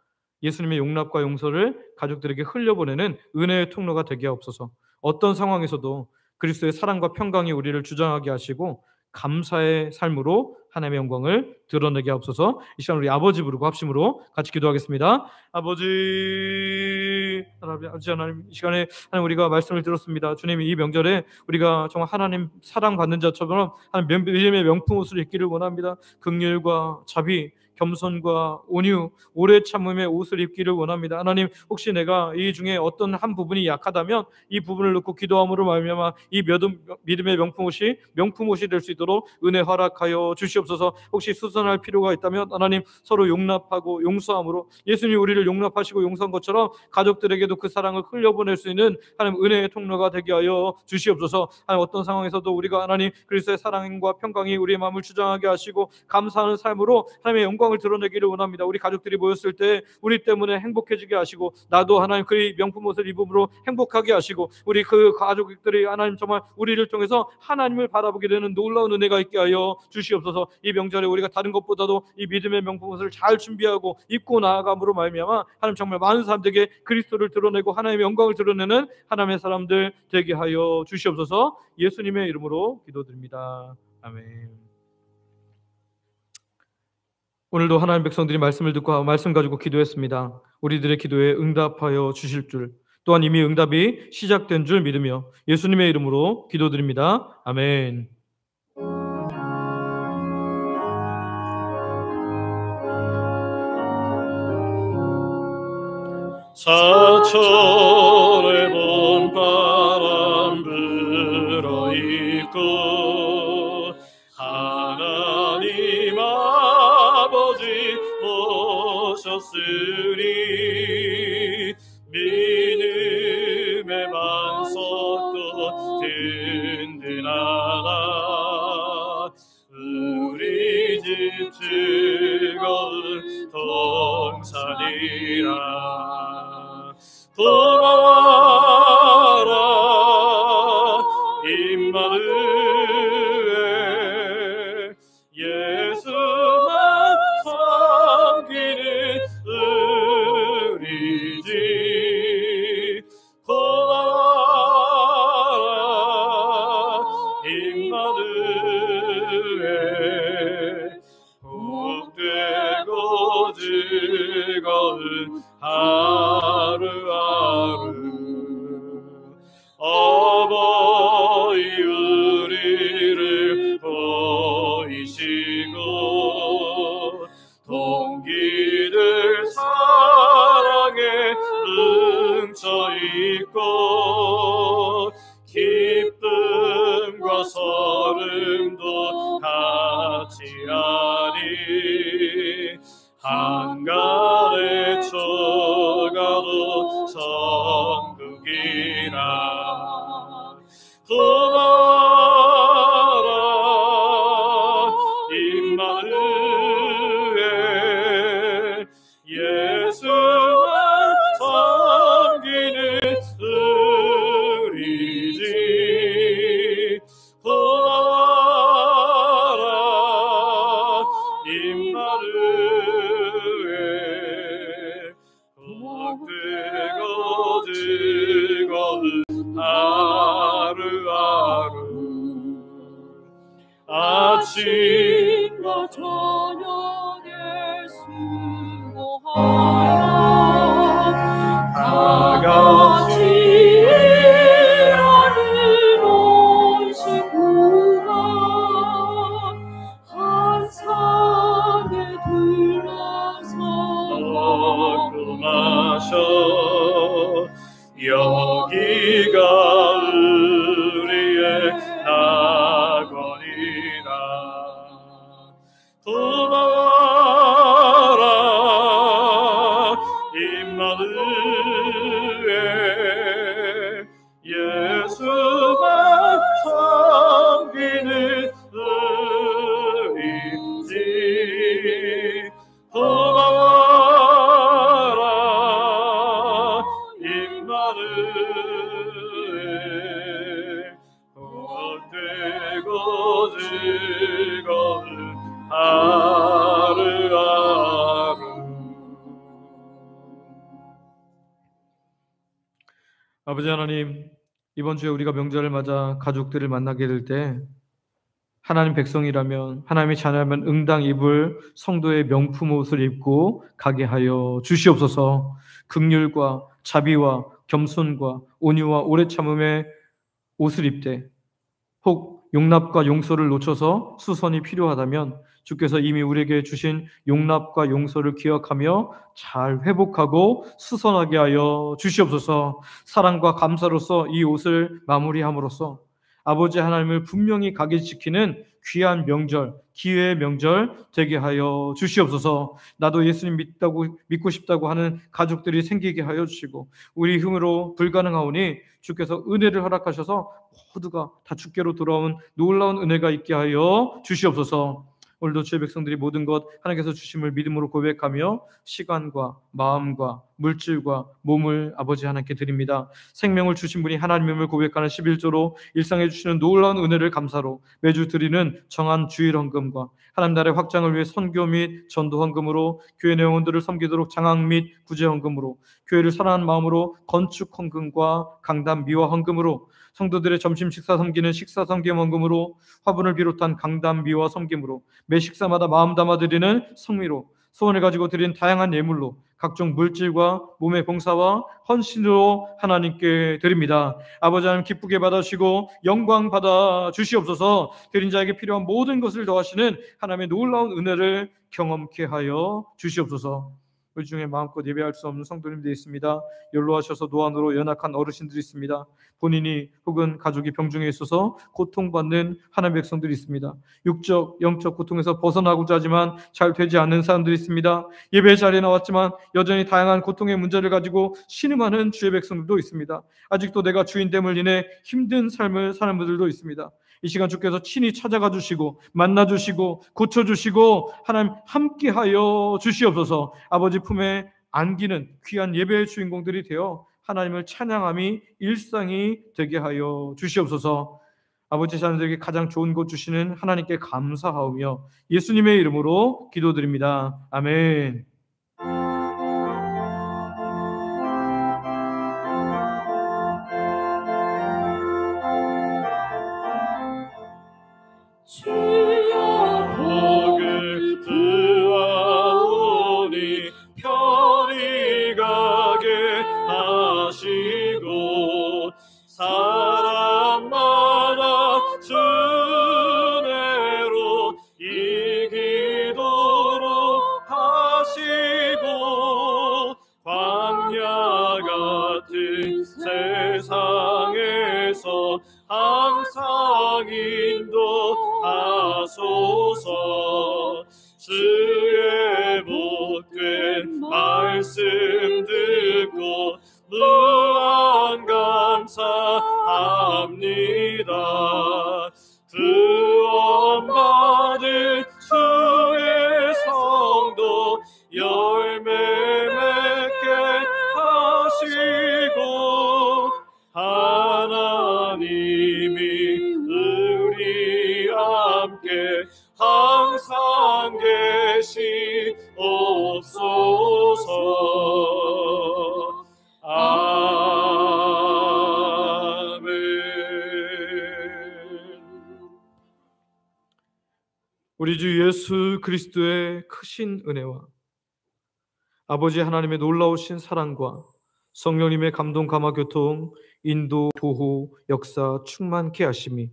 예수님의 용납과 용서를 가족들에게 흘려보내는 은혜의 통로가 되게 하옵소서. 어떤 상황에서도 그리스도의 사랑과 평강이 우리를 주장하게 하시고 감사의 삶으로 하나님의 영광을 드러내게 하옵소서. 이 시간 우리 아버지 부르고 합심으로 같이 기도하겠습니다. 아버지 하나님, 이 시간에 하나님 우리가 말씀을 들었습니다. 주님, 이 명절에 우리가 정말 하나님 사랑받는 자처럼 하나님 믿음의 명품 옷을 입기를 원합니다. 긍휼과 자비, 겸손과 온유, 오래 참음의 옷을 입기를 원합니다. 하나님, 혹시 내가 이 중에 어떤 한 부분이 약하다면 이 부분을 놓고 기도함으로 말미암아 이 믿음의 명품 옷이 될 수 있도록 은혜 허락하여 주시옵소서. 혹시 수선할 필요가 있다면 하나님, 서로 용납하고 용서함으로 예수님 우리를 용납하시고 용서한 것처럼 가족들에게도 그 사랑을 흘려보낼 수 있는 하나님 은혜의 통로가 되게 하여 주시옵소서. 하나님, 어떤 상황에서도 우리가 하나님 그리스도의 사랑과 평강이 우리의 마음을 주장하게 하시고 감사하는 삶으로 하나님의 영광을 드러내기를 원합니다. 우리 가족들이 모였을 때 우리 때문에 행복해지게 하시고 나도 하나님 그 명품 옷을 입음으로 행복하게 하시고 우리 그 가족들이 하나님 정말 우리를 통해서 하나님을 바라보게 되는 놀라운 은혜가 있게 하여 주시옵소서. 이 명절에 우리가 다른 것보다도 이 믿음의 명품 옷을 잘 준비하고 입고 나아감으로 말미암아 하나님 정말 많은 사람들에게 그리스도를 드러내고 하나님의 영광을 드러내는 하나님의 사람들 되게 하여 주시옵소서. 예수님의 이름으로 기도드립니다. 아멘. 오늘도 하나님 백성들이 말씀을 듣고 말씀 가지고 기도했습니다. 우리들의 기도에 응답하여 주실 줄, 또한 이미 응답이 시작된 줄 믿으며 예수님의 이름으로 기도드립니다. 아멘. 사철의 봄바람 불어있고 하나님 아버지 오셨으니 믿음의 반석도 든든하다. 우리 집 즐거운 동산이라. 돌아와라 임마누엘, 예수만 섬기는 우리 집. 돌아와라 임마누엘, 복되고 즐거운 하루하루. 어버이 우리를 보이시고 동기들 사랑에 뭉쳐있고 기쁨과 서름도 같이 하니 한간의 초가도 천국이라. 돌아라 임마누엘, 예수만 섬기는 우리 집. 돌아라 임마누엘, 복되고 즐거운 하루하루. 아침과 저녁에 수고하여 다 같이 일하는 온 식구가 한 상에 둘러서 먹고 마셔. 여기가 우리의 낙원이라. 돌아와라 임마누엘, 예수만 섬기는 우리 집. 돌아와라 임마누엘, 복되고 즐거운 하루하루. 아버지 하나님, 이번 주에 우리가 명절을 맞아 가족들을 만나게 될 때 하나님 백성이라면, 하나님의 자녀라면 응당 입을 성도의 명품 옷을 입고 가게 하여 주시옵소서. 긍휼과 자비와 겸손과 온유와 오래 참음의 옷을 입되 혹 용납과 용서를 놓쳐서 수선이 필요하다면 주께서 이미 우리에게 주신 용납과 용서를 기억하며 잘 회복하고 수선하게 하여 주시옵소서. 사랑과 감사로서 이 옷을 마무리함으로써 아버지 하나님을 분명히 각인시키는 귀한 명절, 기회의 명절 되게 하여 주시옵소서. 나도 예수님 믿고 싶다고 하는 가족들이 생기게 하여 주시고, 우리 힘으로 불가능하오니 주께서 은혜를 허락하셔서 모두가 다 주께로 돌아온 놀라운 은혜가 있게 하여 주시옵소서. 오늘도 주의 백성들이 모든 것 하나님께서 주심을 믿음으로 고백하며 시간과 마음과 물질과 몸을 아버지 하나님께 드립니다. 생명을 주신 분이 하나님임을 고백하는 11조로 일상해 주시는 놀라운 은혜를 감사로 매주 드리는 정한 주일 헌금과 하나님 나라의 확장을 위해 선교 및 전도 헌금으로 교회 내원들을 섬기도록 장학 및 구제 헌금으로 교회를 사랑하는 마음으로 건축 헌금과 강단 미화 헌금으로 성도들의 점심 식사 섬기는 식사 섬김 헌금으로 화분을 비롯한 강단 미화 섬김으로 매 식사마다 마음 담아 드리는 성미로 소원을 가지고 드린 다양한 예물로 각종 물질과 몸의 봉사와 헌신으로 하나님께 드립니다. 아버지 하나님 기쁘게 받아주시고 영광 받아 주시옵소서. 드린 자에게 필요한 모든 것을 더하시는 하나님의 놀라운 은혜를 경험케 하여 주시옵소서. 우리 중에 마음껏 예배할 수 없는 성도님들이 있습니다. 연로하셔서 노안으로 연약한 어르신들이 있습니다. 본인이 혹은 가족이 병중에 있어서 고통받는 하나님의 백성들이 있습니다. 육적, 영적 고통에서 벗어나고자 하지만 잘 되지 않는 사람들이 있습니다. 예배 자리에 나왔지만 여전히 다양한 고통의 문제를 가지고 신음하는 주의 백성들도 있습니다. 아직도 내가 주인됨을 인해 힘든 삶을 사는 분들도 있습니다. 이 시간 주께서 친히 찾아가 주시고 만나 주시고 고쳐 주시고 하나님 함께하여 주시옵소서. 아버지 품에 안기는 귀한 예배의 주인공들이 되어 하나님을 찬양함이 일상이 되게 하여 주시옵소서. 아버지 자녀들에게 가장 좋은 것 주시는 하나님께 감사하오며 예수님의 이름으로 기도드립니다. 아멘. 주여 복을 구하오니 편히 가게 하시고 사람마다 주내로 이기도록 하시고 광야 같은 세상에서 항상 인도하소서. 주의 복된 말씀 듣고 무한 감사합니다. 구원받은 주의 성도 열매 맺게 하시고 하나님이 우리 함께 항상 계시옵소서. 아멘. 우리 주 예수 그리스도의 크신 은혜와 아버지 하나님의 놀라우신 사랑과 성령님의 감동 감화 교통 인도 보호 역사 충만케 하심이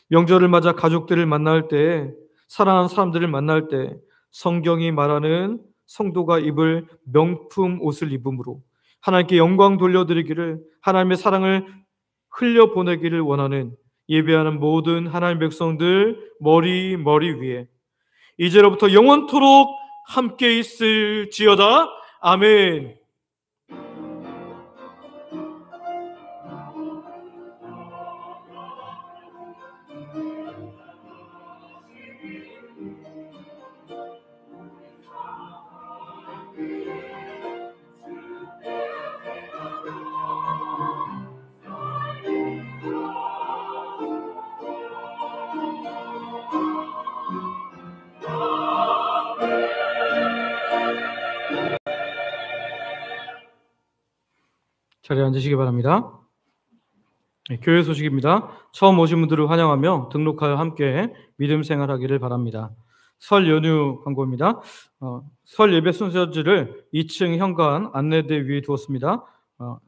명절을 맞아 가족들을 만날 때 사랑하는 사람들을 만날 때 성경이 말하는 성도가 입을 명품 옷을 입음으로 하나님께 영광 돌려드리기를 하나님의 사랑을 흘려보내기를 원하는 예배하는 모든 하나님 백성들 머리 위에 이제로부터 영원토록 함께 있을지어다. 아멘. 자리에 앉으시기 바랍니다. 교회 소식입니다. 처음 오신 분들을 환영하며 등록하여 함께 믿음 생활하기를 바랍니다. 설 연휴 광고입니다. 설 예배 순서지를 2층 현관 안내대 위에 두었습니다.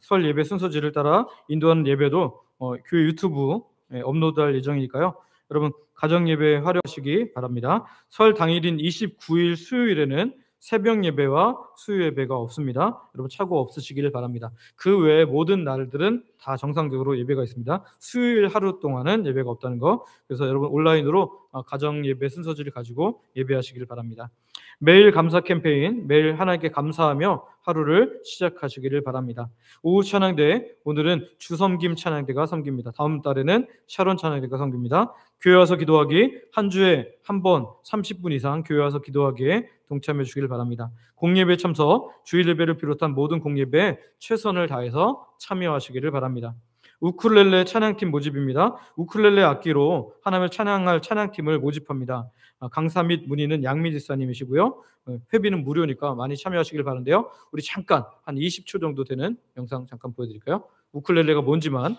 설 예배 순서지를 따라 인도하는 예배도 교회 유튜브에 업로드할 예정이니까요. 여러분 가정 예배 활용하시기 바랍니다. 설 당일인 29일 수요일에는 새벽 예배와 수요 예배가 없습니다. 여러분 착오 없으시기를 바랍니다. 그 외에 모든 날들은 다 정상적으로 예배가 있습니다. 수요일 하루 동안은 예배가 없다는 거. 그래서 여러분 온라인으로 가정 예배 순서지를 가지고 예배하시기를 바랍니다. 매일 감사 캠페인, 매일 하나님께 감사하며 하루를 시작하시기를 바랍니다. 오후 찬양대, 오늘은 주섬김 찬양대가 섬깁니다. 다음 달에는 샤론 찬양대가 섬깁니다. 교회 와서 기도하기, 한 주에 한 번 30분 이상 교회 와서 기도하기에 동참해 주시길 바랍니다. 공예배 참석, 주일 예배를 비롯한 모든 공예배에 최선을 다해서 참여하시기를 바랍니다. 우쿨렐레 찬양팀 모집입니다. 우쿨렐레 악기로 하나님을 찬양할 찬양팀을 모집합니다. 강사 및 문의는 양미 지사님이시고요. 회비는 무료니까 많이 참여하시길 바라는데요. 우리 잠깐 한 20초 정도 되는 영상 잠깐 보여드릴까요? 우쿨렐레가 뭔지만.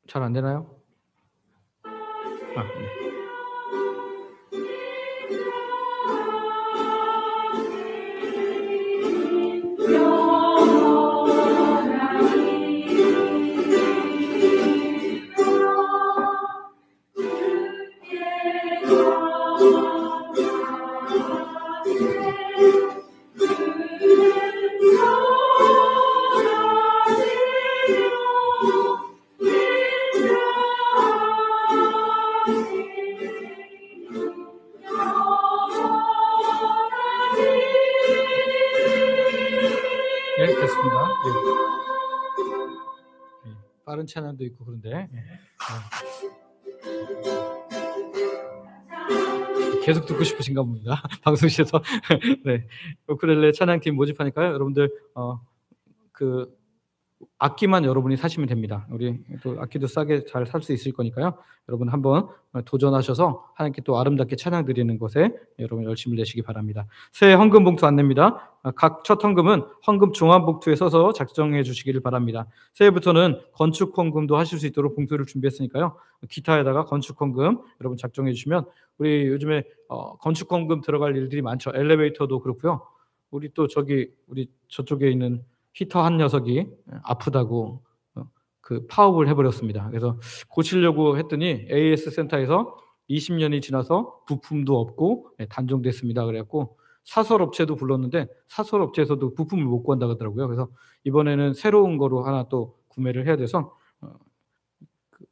잘 안 되나요? 네. 네, 됐습니다. 네. 빠른 찬양도 있고 그런데 계속 듣고 싶으신가 봅니다. 방송실에서. 네, 우쿨렐레 찬양팀 모집하니까요. 여러분들 그 악기만 여러분이 사시면 됩니다. 우리 또 악기도 싸게 잘 살 수 있을 거니까요. 여러분 한번 도전하셔서 하나님께 또 아름답게 찬양 드리는 것에 여러분 열심히 내시기 바랍니다. 새해 헌금 봉투 안내입니다. 각 첫 헌금은 헌금 종합 봉투에 써서 작성해 주시기를 바랍니다. 새해부터는 건축 헌금도 하실 수 있도록 봉투를 준비했으니까요. 기타에다가 건축 헌금 여러분 작성해 주시면 우리 요즘에 건축 헌금 들어갈 일들이 많죠. 엘리베이터도 그렇고요. 우리 또 우리 저쪽에 있는 히터 한 녀석이 아프다고 그 파업을 해버렸습니다. 그래서 고치려고 했더니 AS 센터에서 20년이 지나서 부품도 없고 단종됐습니다. 그래갖고 사설업체도 불렀는데 사설업체에서도 부품을 못 구한다 그러더라고요. 그래서 이번에는 새로운 거로 하나 또 구매를 해야 돼서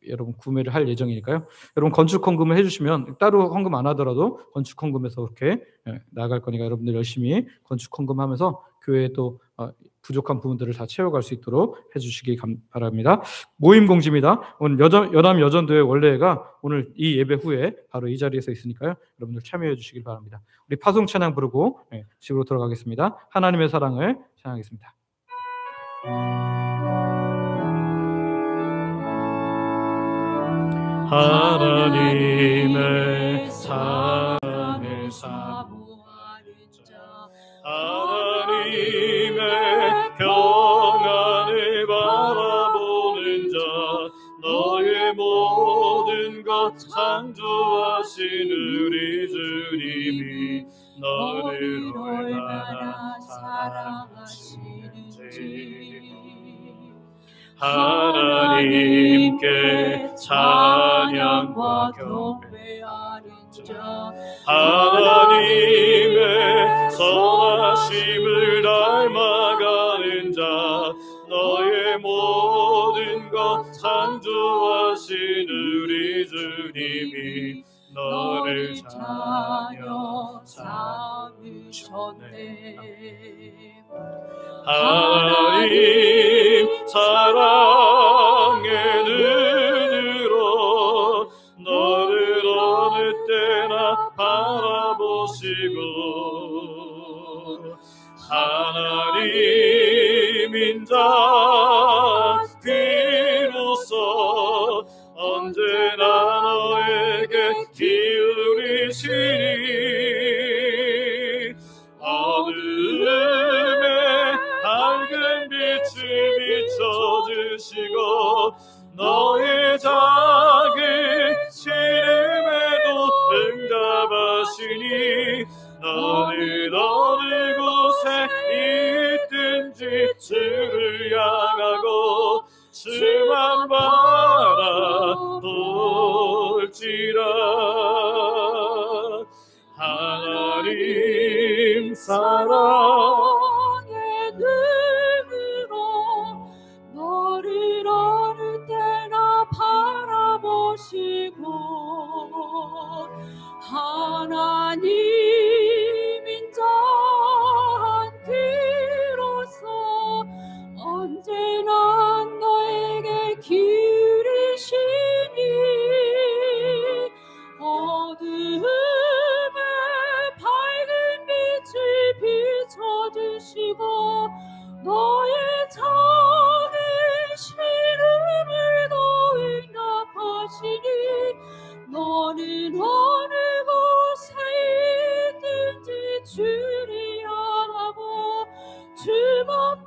여러분 구매를 할 예정이니까요. 여러분 건축 헌금을 해주시면 따로 헌금 안 하더라도 건축 헌금에서 그렇게 나갈 거니까 여러분들 열심히 건축 헌금하면서 교회에 또 부족한 부분들을 다 채워갈 수 있도록 해주시기 바랍니다. 모임 공지입니다. 오늘 여남 여전도의 원래가 오늘 이 예배 후에 바로 이 자리에서 있으니까요. 여러분들 참여해 주시길 바랍니다. 우리 파송 찬양 부르고 집으로 돌아가겠습니다. 하나님의 사랑을 찬양하겠습니다. 하나님의 사랑을 사모하는 자, 하나님의 평안을 바라보는 자, 너의 모든 것 창조하신 우리 주님이 너를 얼마나 사랑하시는지 하나님께 찬양과 경배하는 자, 하나님의 선하심을 닮아가는 자, 너의 모든 것 창조하신 우리 주님이 너를 자녀 삼으셨네. 하나님 사랑의 눈으로 너를 어느 때나 바라보시고 하나님 언제나 너에게 기울이시니 어둠에 밝은 빛을 비춰주시고 너의 작은 시름에도 응답하시니 너는 어느 곳에 있든지 주를 향하고 주만 바라볼지라. 하나님 사랑의 눈으로 너를 어느 때나 바라보시고 하나님 인자한 귀로서 언제나 너에게 기울이시니 어둠에 밝은 빛을 비춰주시고 너의 작은 시름을 더 응답하시니 너는 어느 곳에 있든지 주를 향하고 주만